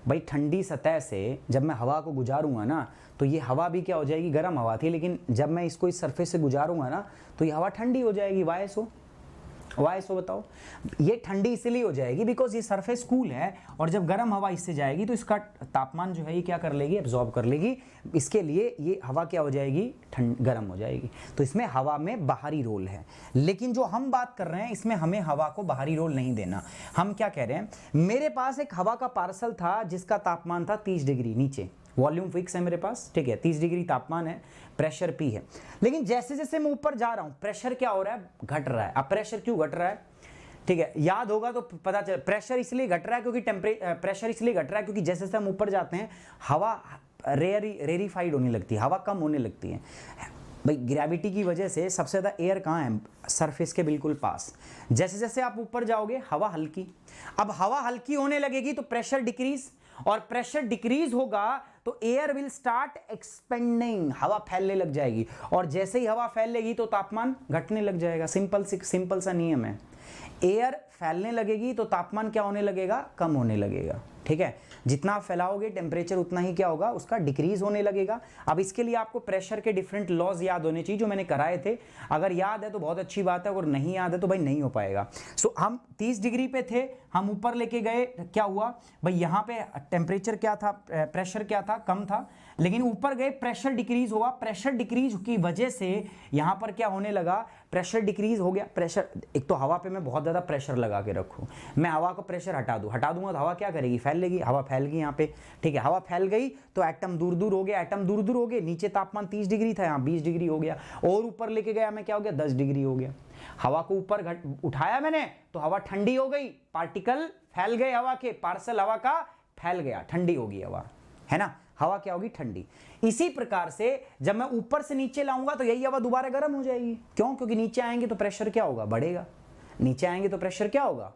भाई। ठंडी सतह से जब मैं हवा को गुजारूंगा ना, तो ये हवा भी क्या हो जाएगी, गर्म हवा थी, लेकिन जब मैं इसको इस सरफेस से गुजारूंगा ना, तो ये हवा ठंडी हो जाएगी। वाई सो बताओ, ये ठंडी इसलिए हो जाएगी बिकॉज ये सरफेस कूल है, और जब गर्म हवा इससे जाएगी तो इसका तापमान जो है ये क्या कर लेगी, एब्जॉर्ब कर लेगी, इसके लिए ये हवा क्या हो जाएगी, गर्म हो जाएगी। तो इसमें हवा में बाहरी रोल है, लेकिन जो हम बात कर रहे हैं इसमें हमें हवा को बाहरी रोल नहीं देना। हम क्या कह रहे हैं, मेरे पास एक हवा का पार्सल था जिसका तापमान था 30 डिग्री नीचे, वॉल्यूम फिक्स है मेरे पास, ठीक है, 30 डिग्री तापमान है, प्रेशर P है, लेकिन जैसे जैसे मैं ऊपर जा रहा हूं प्रेशर क्या हो रहा है, घट रहा है। अब प्रेशर क्यों घट रहा है, ठीक है, याद होगा तो पता चल, प्रेशर इसलिए घट रहा है क्योंकि प्रेशर इसलिए घट रहा है क्योंकि जैसे जैसे हम ऊपर जाते हैं हवा रेरिफाइड होने लगती है, हवा कम होने लगती है भाई। ग्रेविटी की वजह से सबसे ज़्यादा एयर कहाँ है, सरफेस के बिल्कुल पास। जैसे जैसे आप ऊपर जाओगे हवा हल्की, अब हवा हल्की होने लगेगी तो प्रेशर डिक्रीज, और प्रेशर डिक्रीज होगा तो एयर विल स्टार्ट एक्सपेंडिंग, हवा फैलने लग जाएगी, और जैसे ही हवा फैलेगी तो तापमान घटने लग जाएगा। सिंपल सा नियम है, एयर फैलने लगेगी तो तापमान क्या होने लगेगा, कम होने लगेगा, ठीक है। जितना आप फैलाओगे टेम्परेचर उतना ही क्या होगा, उसका डिक्रीज होने लगेगा। अब इसके लिए आपको प्रेशर के डिफरेंट लॉज याद होने चाहिए जो मैंने कराए थे, अगर याद है तो बहुत अच्छी बात है, अगर नहीं याद है तो भाई नहीं हो पाएगा। सो हम 30 डिग्री पे थे, हम ऊपर लेके गए, क्या हुआ भाई, यहाँ पे टेम्परेचर क्या था, प्रेशर क्या था, कम था, लेकिन ऊपर गए प्रेशर डिक्रीज हुआ, प्रेशर डिक्रीज की वजह से यहाँ पर क्या होने लगा, प्रेशर डिक्रीज हो गया। प्रेशर, एक तो हवा पे मैं बहुत ज़्यादा प्रेशर लगा के रखूँ, मैं हवा को प्रेशर हटा दूंगा तो हवा क्या करेगी, फैल लेगी, हवा फैल गई यहाँ पे, ठीक है, हवा फैल गई तो एटम दूर दूर हो गया, एटम दूर दूर हो गए, नीचे तापमान 30 डिग्री था, यहाँ 20 डिग्री हो गया, और ऊपर लेके गया मैं, क्या हो गया, 10 डिग्री हो गया। हवा को ऊपर उठाया मैंने तो हवा ठंडी हो गई, पार्टिकल फैल गए हवा के, पार्सल हवा का फैल गया, ठंडी होगी हवा, है ना, हवा क्या होगी, ठंडी। इसी प्रकार से जब मैं ऊपर से नीचे लाऊंगा तो यही हवा दोबारा गर्म हो जाएगी। क्यों? क्योंकि नीचे आएंगे तो प्रेशर क्या होगा, बढ़ेगा, नीचे आएंगे तो प्रेशर क्या होगा,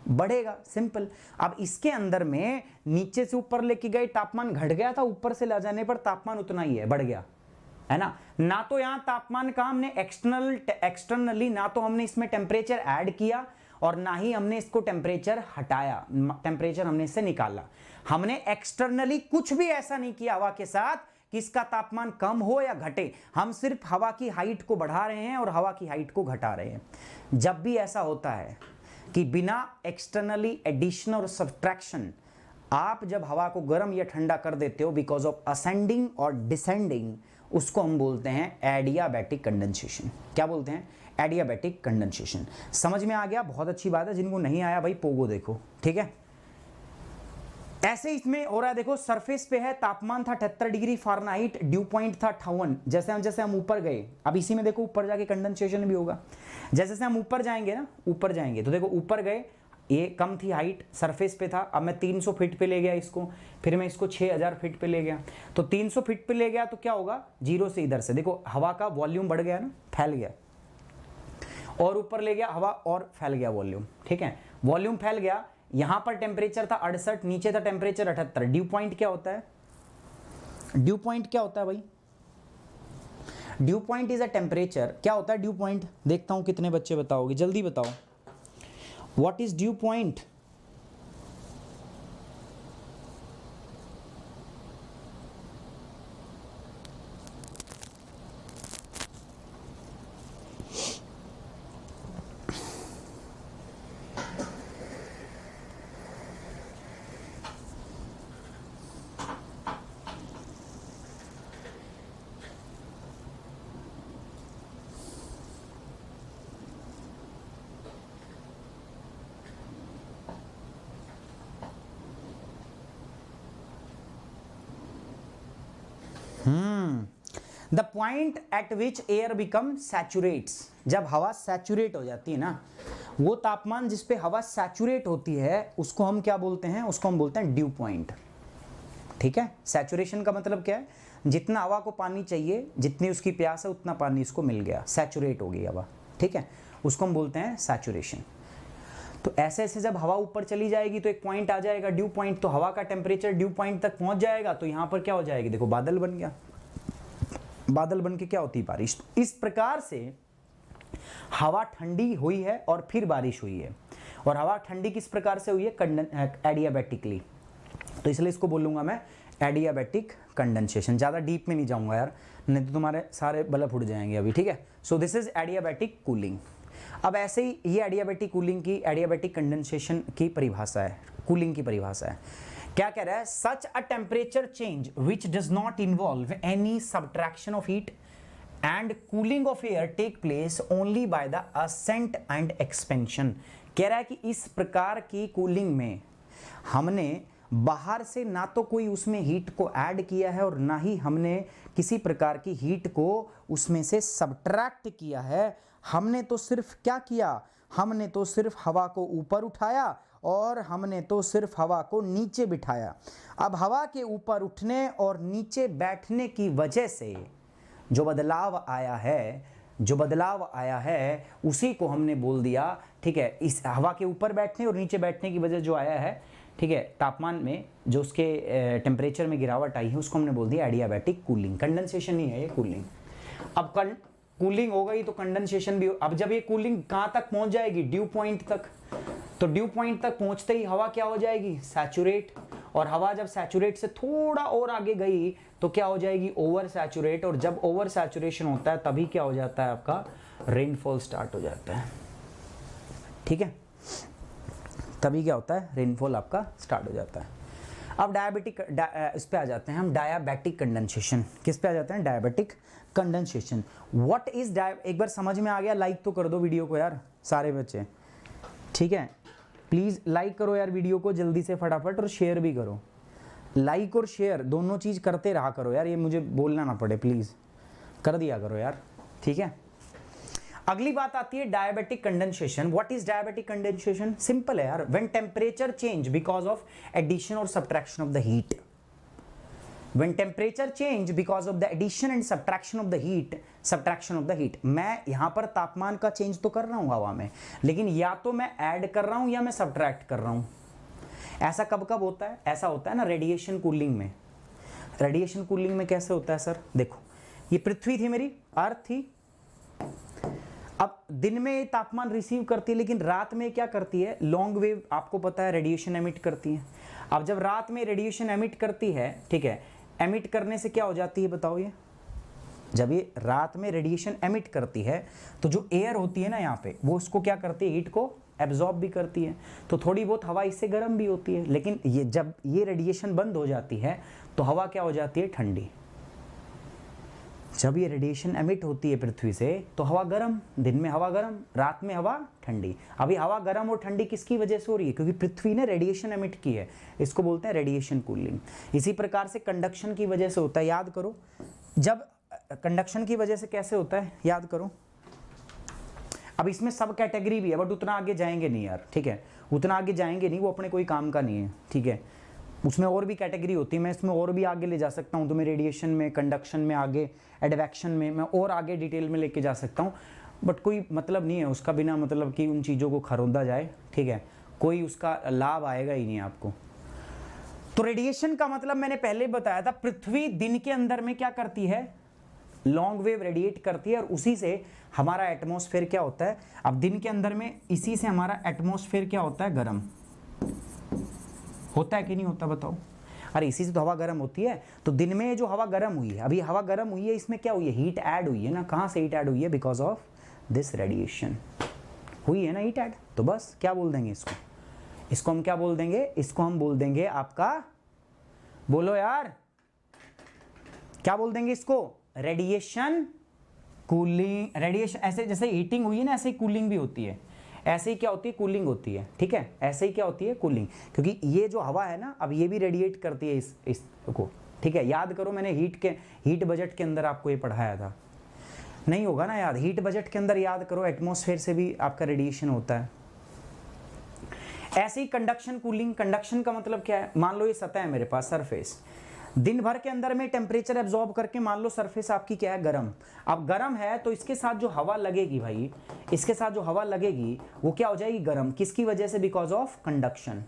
बढ़ेगा, सिंपल। अब इसके अंदर में नीचे से ऊपर लेके गए, तापमान घट गया था, ऊपर से ला जाने पर तापमान उतना ही है, बढ़ गया, है ना तो यहां तापमान का हमने एक्सटर्नली ना तो हमने इसमें टेम्परेचर ऐड किया और ना ही हमने इसको टेम्परेचर हटाया, टेम्परेचर हमने इससे निकाला। हमने एक्सटर्नली कुछ भी ऐसा नहीं किया हवा के साथ कि इसका तापमान कम हो या घटे, हम सिर्फ हवा की हाइट को बढ़ा रहे हैं और हवा की हाइट को घटा रहे हैं। जब भी ऐसा होता है, कि बिना एक्सटर्नली एडिशन और सब्ट्रैक्शन आप जब हवा को गर्म या ठंडा कर देते हो बिकॉज ऑफ असेंडिंग और डिसेंडिंग, उसको हम बोलते हैं एडियाबैटिक कंडेंसेशन। क्या बोलते हैं? Adiabatic condensation. समझ में आ गया? बहुत अच्छी बात है। जिनको नहीं आया भाई पोगो देखो, ठीक है। ऐसे इसमें हो रहा है, देखो सरफेस पे है, तापमान था 78 डिग्री फ़ारेनहाइट, ड्यू पॉइंट था 58। जैसे हम ऊपर गए, अब इसी में देखो ऊपर जाके कंडेंसेशन भी होगा। जैसे जैसे हम ऊपर जाएंगे ना, ऊपर जाएंगे तो देखो ऊपर गए, ये कम थी हाइट, सरफेस पे था, अब मैं 300 फीट पे ले गया इसको, फिर मैं इसको 6000 फीट पे ले गया, तो 300 फीट पे ले गया तो क्या होगा, जीरो से इधर से देखो हवा का वॉल्यूम बढ़ गया ना, फैल गया, और ऊपर ले गया हवा और फैल गया वॉल्यूम, ठीक है। वॉल्यूम फैल गया, यहां पर टेम्परेचर था 68, नीचे था टेम्परेचर 78। ड्यू पॉइंट क्या होता है? ड्यू पॉइंट क्या होता है भाई? Due point is a temperature. क्या होता है ड्यू पॉइंट? देखता हूं कितने बच्चे बताओगे, जल्दी बताओ। What is due point? The point eight which air become सैचुरेट्स। जब हवा सैचुरेट हो जाती है ना, वो तापमान जिस पे हवा सैचुरेट होती है उसको हम क्या बोलते हैं? उसको हम बोलते हैं ड्यू पॉइंट, ठीक है। सैचुरेशन का मतलब क्या है? जितना हवा को पानी चाहिए, जितनी उसकी प्यास है उतना पानी इसको मिल गया, सैचुरेट हो गई हवा, ठीक है, उसको हम बोलते हैं सैचुरेशन। तो ऐसे ऐसे जब हवा ऊपर चली जाएगी तो एक पॉइंट आ जाएगा ड्यू पॉइंट, तो हवा का टेम्परेचर ड्यू पॉइंट तक पहुंच जाएगा, तो यहां पर क्या हो जाएगी, देखो बादल बन गया, बादल बन के क्या होती है, बारिश। इस प्रकार से हवा ठंडी हुई है और फिर बारिश हुई है। और हवा ठंडी किस प्रकार से हुई है? एडियाबैटिकली। तो इसलिए इसको बोलूंगा मैं एडियाबैटिक कंडेंसेशन। ज्यादा डीप में नहीं जाऊंगा यार, नहीं तो तुम्हारे सारे बल्ब उड़ जाएंगे अभी, ठीक है। So this is adiabatic cooling. अब ऐसे ही ये एडियाबैटिक कूलिंग की, एडियाबैटिक कंडेंसेशन की परिभाषा है, कूलिंग की परिभाषा है। क्या कह रहा है? Such a temperature change which does not involve any subtraction of heat and cooling of air take place only by the ascent and expansion. कह रहा है कि इस प्रकार की कूलिंग में हमने बाहर से ना तो कोई उसमें हीट को ऐड किया है और ना ही हमने किसी प्रकार की हीट को उसमें से सबट्रैक्ट किया है। हमने तो सिर्फ क्या किया? हमने तो सिर्फ हवा को ऊपर उठाया और हमने तो सिर्फ हवा को नीचे बिठाया। अब हवा के ऊपर उठने और नीचे बैठने की वजह से जो बदलाव आया है उसी को हमने बोल दिया, ठीक है। इस हवा के ऊपर बैठने और नीचे बैठने की वजह जो आया है, ठीक है, तापमान में जो उसके टेम्परेचर में गिरावट आई है, उसको हमने बोल दिया एडियाबैटिक कूलिंग। कंडेंसेशन ही है ये कूलिंग। अब कूलिंग हो गई तो कंडेंसेशन भी। अब जब ये कूलिंग कहां तक पहुंच जाएगी? ड्यू पॉइंट तक। तो ड्यू पॉइंट तक पहुंचते ही हवा क्या हो जाएगी? सैचुरेट। और हवा जब सैचुरेट से थोड़ा और आगे गई तो क्या हो जाएगी? Over saturate. और जब ओवर सैचुरेशन होता है तभी क्या हो जाता है? आपका रेनफॉल स्टार्ट हो जाता है, ठीक है। तभी क्या होता है? रेनफॉल आपका स्टार्ट हो जाता है। अब इस पे आ जाते हैं हम, डायाबैटिक कंडेंसेशन। किस पे आ जाते हैं? डायाबैटिक कंडेंसेशन। व्हाट इज एक बार समझ में आ गया? लाइक तो कर दो वीडियो को यार सारे बच्चे, ठीक है। प्लीज लाइक करो यार वीडियो को जल्दी से फटाफट, और शेयर भी करो। लाइक और शेयर दोनों चीज करते रहा करो यार, ये मुझे बोलना ना पड़े, प्लीज कर दिया करो यार, ठीक है। अगली बात आती है diabatic condensation. What is diabatic condensation? Simple है यार, when temperature change because of addition और subtraction of the heat. When temperature change because of the addition and subtraction of the heat, मैं यहां पर तापमान का चेंज तो कर रहा हूं हवा में, लेकिन या तो मैं ऐड कर रहा हूं या मैं सब्ट्रैक्ट कर रहा हूं। ऐसा कब कब होता है? ऐसा होता है ना रेडिएशन कूलिंग में। रेडिएशन कूलिंग में कैसे होता है सर? देखो, ये पृथ्वी थी, मेरी अर्थ थी। अब दिन में ये तापमान रिसीव करती है, लेकिन रात में क्या करती है? लॉन्ग वेव, आपको पता है, रेडिएशन एमिट करती है। अब जब रात में रेडिएशन एमिट करती है, ठीक है, एमिट करने से क्या हो जाती है बताओ? ये जब ये रात में रेडिएशन एमिट करती है तो जो एयर होती है ना यहाँ पे, वो उसको क्या करती है? हीट को एब्जॉर्ब भी करती है, तो थोड़ी बहुत हवा इससे गर्म भी होती है। लेकिन ये जब ये रेडिएशन बंद हो जाती है तो हवा क्या हो जाती है, ठंडी। जब ये रेडिएशन एमिट होती है पृथ्वी से तो हवा गर्म, दिन में हवा गर्म, रात में हवा ठंडी। अभी हवा गर्म और ठंडी किसकी वजह से हो रही है, क्योंकि पृथ्वी ने रेडिएशन एमिट की है, इसको बोलते हैं रेडिएशन कूलिंग। इसी प्रकार से कंडक्शन की वजह से होता है, याद करो। जब कंडक्शन की वजह से कैसे होता है, याद करो। अब इसमें सब कैटेगरी भी है, बट उतना आगे जाएंगे नहीं यार, ठीक है, उतना आगे जाएंगे नहीं, वो अपने कोई काम का नहीं है, ठीक है। उसमें और भी कैटेगरी होती है, मैं इसमें और भी आगे ले जा सकता हूँ तुम्हें, रेडिएशन में, कंडक्शन में, आगे एडवेक्शन में मैं और आगे डिटेल में लेके जा सकता हूँ, बट कोई मतलब नहीं है उसका, बिना मतलब कि उन चीज़ों को खरोदा जाए, ठीक है, कोई उसका लाभ आएगा ही नहीं आपको। तो रेडिएशन का मतलब मैंने पहले बताया था, पृथ्वी दिन के अंदर में क्या करती है, लॉन्ग वेव रेडिएट करती है, और उसी से हमारा एटमॉस्फेयर क्या होता है, अब दिन के अंदर में इसी से हमारा एटमॉस्फेयर क्या होता है, गर्म होता है कि नहीं होता, बताओ। अरे इसी से तो हवा गर्म होती है। तो दिन में जो हवा गर्म हुई है, अभी हवा गर्म हुई है, इसमें क्या हुई है, हीट ऐड हुई है ना। कहाँ से हीट ऐड हुई है, बिकॉज ऑफ दिस रेडिएशन हुई है ना हीट ऐड। तो बस क्या बोल देंगे इसको, इसको हम क्या बोल देंगे, इसको हम बोल देंगे आपका, बोलो यार, क्या बोल देंगे इसको, रेडिएशन कूलिंग। रेडिएशन ऐसे जैसे हीटिंग हुई है ना, ऐसे ही कूलिंग भी होती है, ऐसे ही क्या होती है, कूलिंग होती है, ठीक है, ऐसे ही क्या होती है, कूलिंग। क्योंकि ये जो हवा है ना, अब ये भी रेडिएट करती है इसको, ठीक है। याद करो, मैंने हीट बजट के अंदर आपको ये पढ़ाया था, नहीं होगा ना याद, हीट बजट के अंदर याद करो, एटमॉस्फेयर से भी आपका रेडिएशन होता है। ऐसे ही कंडक्शन कूलिंग, कंडक्शन का मतलब क्या है, मान लो ये सतह है मेरे पास, सरफेस, दिन भर के अंदर में टेम्परेचर एब्जॉर्ब करके मान लो सरफेस आपकी क्या है, गर्म। अब गर्म है तो इसके साथ जो हवा लगेगी भाई, इसके साथ जो हवा लगेगी वो क्या हो जाएगी, गर्म। किसकी वजह से, बिकॉज ऑफ कंडक्शन।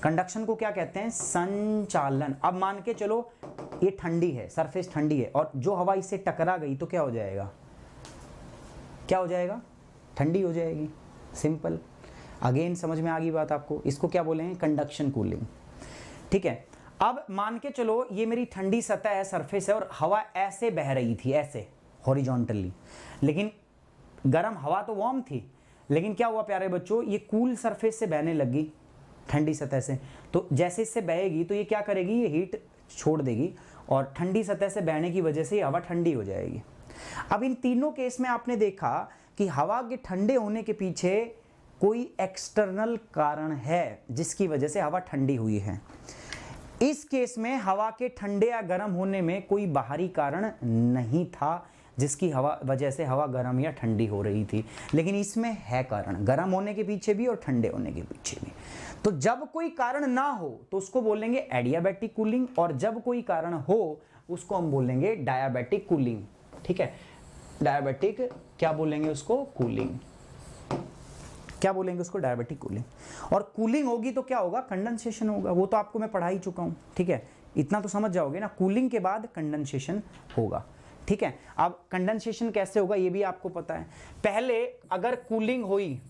कंडक्शन को क्या कहते हैं, संचालन। अब मान के चलो ये ठंडी है, सरफेस ठंडी है, और जो हवा इससे टकरा गई तो क्या हो जाएगा, क्या हो जाएगा, ठंडी हो जाएगी, सिंपल। अगेन समझ में आ गई बात आपको, इसको क्या बोलेंगे, कंडक्शन कूलिंग, ठीक है। अब मान के चलो ये मेरी ठंडी सतह है, सरफेस है, और हवा ऐसे बह रही थी, ऐसे हॉरिजॉन्टली, लेकिन गर्म हवा तो वार्म थी, लेकिन क्या हुआ प्यारे बच्चों, ये कूल सरफेस से बहने लगी, ठंडी सतह से। तो जैसे इससे बहेगी तो ये क्या करेगी, ये हीट छोड़ देगी, और ठंडी सतह से बहने की वजह से ये हवा ठंडी हो जाएगी। अब इन तीनों केस में आपने देखा कि हवा के ठंडे होने के पीछे कोई एक्सटर्नल कारण है जिसकी वजह से हवा ठंडी हुई है। इस केस में हवा के ठंडे या गर्म होने में कोई बाहरी कारण नहीं था जिसकी वजह से हवा गर्म या ठंडी हो रही थी, लेकिन इसमें है कारण, गर्म होने के पीछे भी और ठंडे होने के पीछे भी। तो जब कोई कारण ना हो तो उसको बोलेंगे एडियाबैटिक कूलिंग, और जब कोई कारण हो उसको हम बोलेंगे डायाबैटिक कूलिंग, ठीक है। डायाबैटिक क्या बोलेंगे उसको, कूलिंग, क्या बोलेंगे उसको, डायबिटिक कूलिंग। और कूलिंग होगी तो क्या होगा, कंडेंसेशन होगा, वो तो आपको मैं पढ़ा ही चुका हूं, ठीक है, इतना तो समझ जाओगे ना। कूलिंग के बाद कंडेंसेशन होगा, ठीक है। अब कंडेंसेशन कैसे होगा ये भी आपको पता है। पहले अगर कूलिंग हुई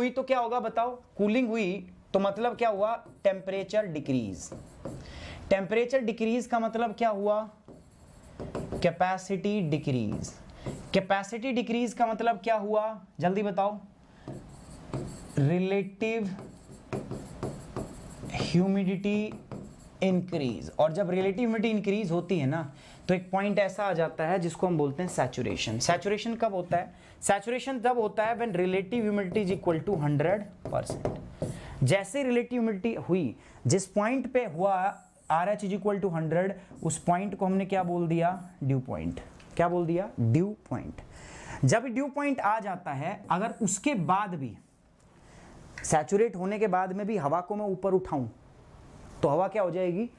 तो क्या होगा बताओ, कूलिंग हुई तो मतलब क्या हुआ, टेम्परेचर डिक्रीज। टेम्परेचर डिक्रीज का मतलब क्या हुआ, कैपेसिटी डिक्रीज। कैपेसिटी डिक्रीज का मतलब क्या हुआ, जल्दी बताओ, रिलेटिव ह्यूमिडिटी इंक्रीज। और जब रिलेटिव ह्यूमिडिटी इंक्रीज होती है ना, तो एक पॉइंट ऐसा आ जाता है जिसको हम बोलते हैं सैचुरेशन। सैचुरेशन कब होता है, सैचुरेशन तब होता है when relative humidity is equal to 100%। जैसे रिलेटिव ह्यूमिडिटी हुई, जिस पॉइंट पे हुआ RH इज इक्वल टू 100, उस पॉइंट को हमने क्या बोल दिया, ड्यू पॉइंट। क्या बोल दिया, ड्यू पॉइंट। जब ड्यू पॉइंट आ जाता है, अगर उसके बाद भी सैचुरेट होने के बाद में भी हवा को मैं ऊपर उठाऊं तो हवा क्या हो जाएगी,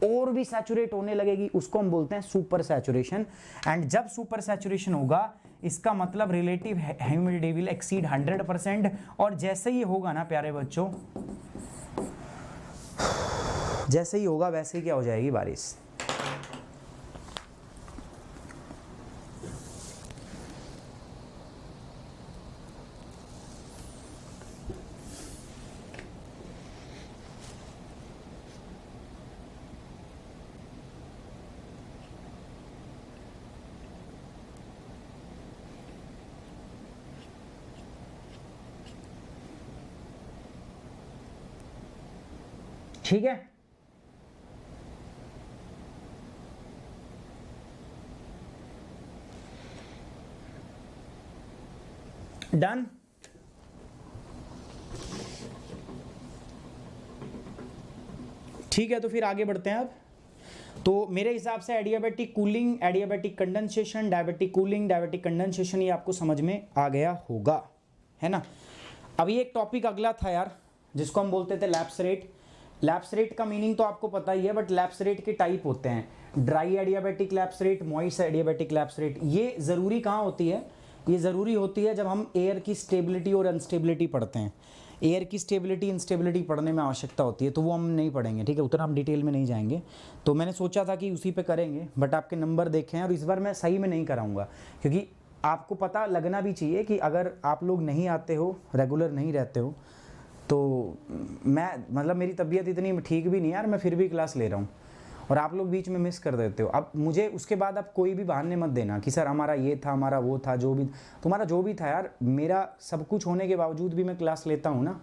और भी सैचुरेट होने लगेगी, उसको हम बोलते हैं सुपर सैचुरेशन। एंड जब सुपर सैचुरेशन होगा इसका मतलब रिलेटिव ह्यूमिडिटी विल एक्सीड 100%। और जैसे ही होगा ना प्यारे बच्चों, जैसे ही होगा वैसे ही क्या हो जाएगी, बारिश। ठीक है, डन। ठीक है, तो फिर आगे बढ़ते हैं अब। तो मेरे हिसाब से adiabatic cooling, adiabatic condensation, diabetic cooling, diabetic condensation, ये आपको समझ में आ गया होगा, है ना। अभी एक टॉपिक अगला था यार, जिसको हम बोलते थे लैप्स रेट। लैप्स रेट का मीनिंग तो आपको पता ही है, बट लैप्स रेट के टाइप होते हैं, dry adiabatic lapse rate, moist adiabatic lapse rate. ये ज़रूरी कहाँ होती है? ये ज़रूरी होती है जब हम एयर की स्टेबिलिटी और अनस्टेबिलिटी पढ़ते हैं। एयर की स्टेबिलिटी इंस्टेबिलिटी पढ़ने में आवश्यकता होती है, तो वो हम नहीं पढ़ेंगे, ठीक है, उतना हम डिटेल में नहीं जाएंगे। तो मैंने सोचा था कि उसी पे करेंगे, बट आपके नंबर देखे हैं और इस बार मैं सही में नहीं कराऊंगा, क्योंकि आपको पता लगना भी चाहिए कि अगर आप लोग नहीं आते हो, रेगुलर नहीं रहते हो, तो मैं मतलब मेरी तबीयत इतनी ठीक भी नहीं है यार, मैं फिर भी क्लास ले रहा हूँ और आप लोग बीच में मिस कर देते हो। अब मुझे उसके बाद अब कोई भी बहाने मत देना कि सर हमारा ये था, हमारा वो था, जो भी तुम्हारा जो भी था यार, मेरा सब कुछ होने के बावजूद भी मैं क्लास लेता हूँ ना,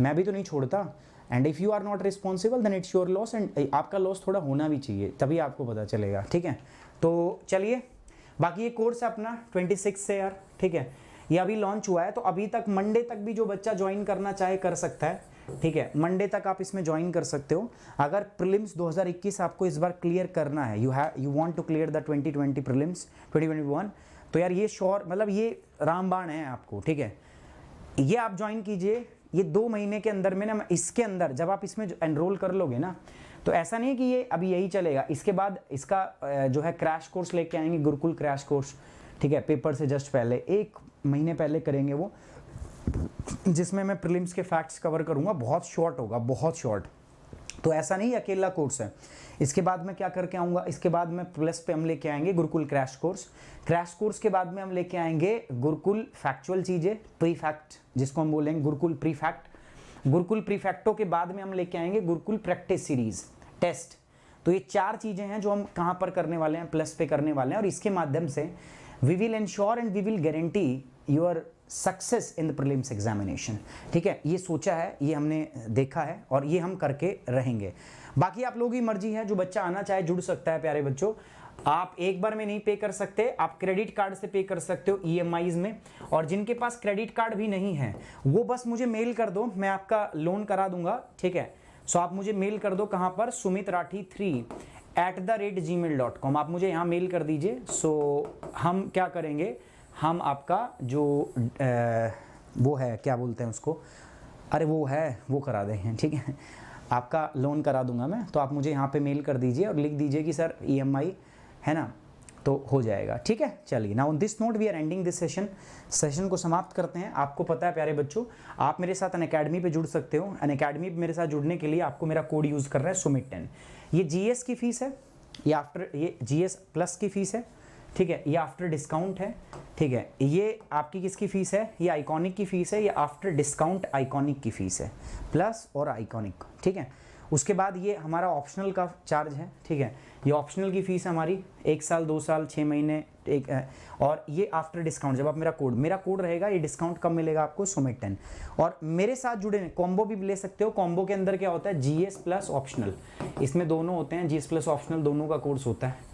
मैं भी तो नहीं छोड़ता। And if you are not responsible then it's your loss, and आपका लॉस थोड़ा होना भी चाहिए, तभी आपको पता चलेगा, ठीक है। तो चलिए, बाकी ये कोर्स है अपना 26 से यार, ठीक है, ये अभी लॉन्च हुआ है, तो अभी तक मंडे तक भी जो बच्चा ज्वाइन करना चाहे कर सकता है, ठीक है, मंडे तक आप इसमें ज्वाइन कर सकते हो। अगर प्रीलिम्स 2021 आपको इस बार क्लियर करना है, you want to clear the 2020 prelims 2021, तो यार ये श्योर, मतलब ये रामबाण है आपको, ठीक है। ये आप ज्वाइन कीजिए, ये 2 महीने के अंदर में ना, इसके अंदर जब आप इसमें एनरोल कर लोगे ना, तो ऐसा नहीं है कि ये अभी यही चलेगा, इसके बाद इसका जो है क्रैश कोर्स लेके आएंगे, गुरुकुल क्रैश कोर्स, ठीक है, पेपर से जस्ट पहले 1 महीने पहले करेंगे वो, जिसमें मैं प्रीलिम्स के फैक्ट्स कवर करूंगा, बहुत शॉर्ट होगा, बहुत शॉर्ट। तो ऐसा नहीं अकेला कोर्स है। इसके बाद मैं क्या करके आऊँगा, इसके बाद में प्लस पे हम लेके आएंगे Gurukul crash course, crash course के बाद में हम लेके आएंगे गुरुकुल फैक्चुअल चीज़ें, प्री फैक्ट जिसको हम बोलेंगे Gurukul pre fact, Gurukul pre facto के बाद में हम लेके आएंगे गुरुकुल प्रैक्टिस सीरीज टेस्ट। तो ये 4 चीज़ें हैं जो हम कहाँ पर करने वाले हैं, प्लस पे करने वाले हैं, और इसके माध्यम से we will insure and we will guarantee your success in the prelims examination, ठीक है। ये सोचा है, ये हमने देखा है और ये हम करके रहेंगे। बाकी आप लोगों की मर्जी है, जो बच्चा आना चाहे जुड़ सकता है। प्यारे बच्चों, आप एक बार में नहीं पे कर सकते, आप क्रेडिट कार्ड से पे कर सकते हो EMIs में, और जिनके पास क्रेडिट कार्ड भी नहीं है वो बस मुझे मेल कर दो, मैं आपका लोन करा दूंगा, ठीक है। सो आप मुझे मेल कर दो, कहाँ पर, sumitrathi3@gmail.com, आप मुझे यहाँ मेल कर दीजिए। सो हम क्या करेंगे, हम आपका जो वो है, क्या बोलते हैं उसको, अरे वो है, वो करा देंगे, ठीक है, आपका लोन करा दूंगा मैं। तो आप मुझे यहाँ पे मेल कर दीजिए और लिख दीजिए कि सर EMI है ना, तो हो जाएगा, ठीक है। चलिए, now on this note we are ending this session को समाप्त करते हैं। आपको पता है प्यारे बच्चों, आप मेरे साथ अनअकैडमी पे जुड़ सकते हो। अनअकैडमी पे मेरे साथ जुड़ने के लिए आपको मेरा कोड यूज़ करना है, SUMIT10। ये GS की फीस है, ये GS प्लस की फीस है, ठीक है, ये आफ्टर डिस्काउंट है, ठीक है। ये आपकी किसकी फीस है, ये आइकॉनिक की फीस है, ये आफ्टर डिस्काउंट आइकॉनिक की फीस है, प्लस और आइकॉनिक, ठीक है। उसके बाद ये हमारा ऑप्शनल का चार्ज है, ठीक है, ये ऑप्शनल की फीस है हमारी, 1 साल 2 साल 6 महीने एक, और ये आफ्टर डिस्काउंट, जब आप मेरा कोड रहेगा, ये डिस्काउंट कब मिलेगा आपको, SUMIT10। और मेरे साथ जुड़े कॉम्बो भी ले सकते हो। कॉम्बो के अंदर क्या होता है, GS प्लस ऑप्शनल, इसमें दोनों होते हैं, GS प्लस ऑप्शनल दोनों का कोर्स होता है।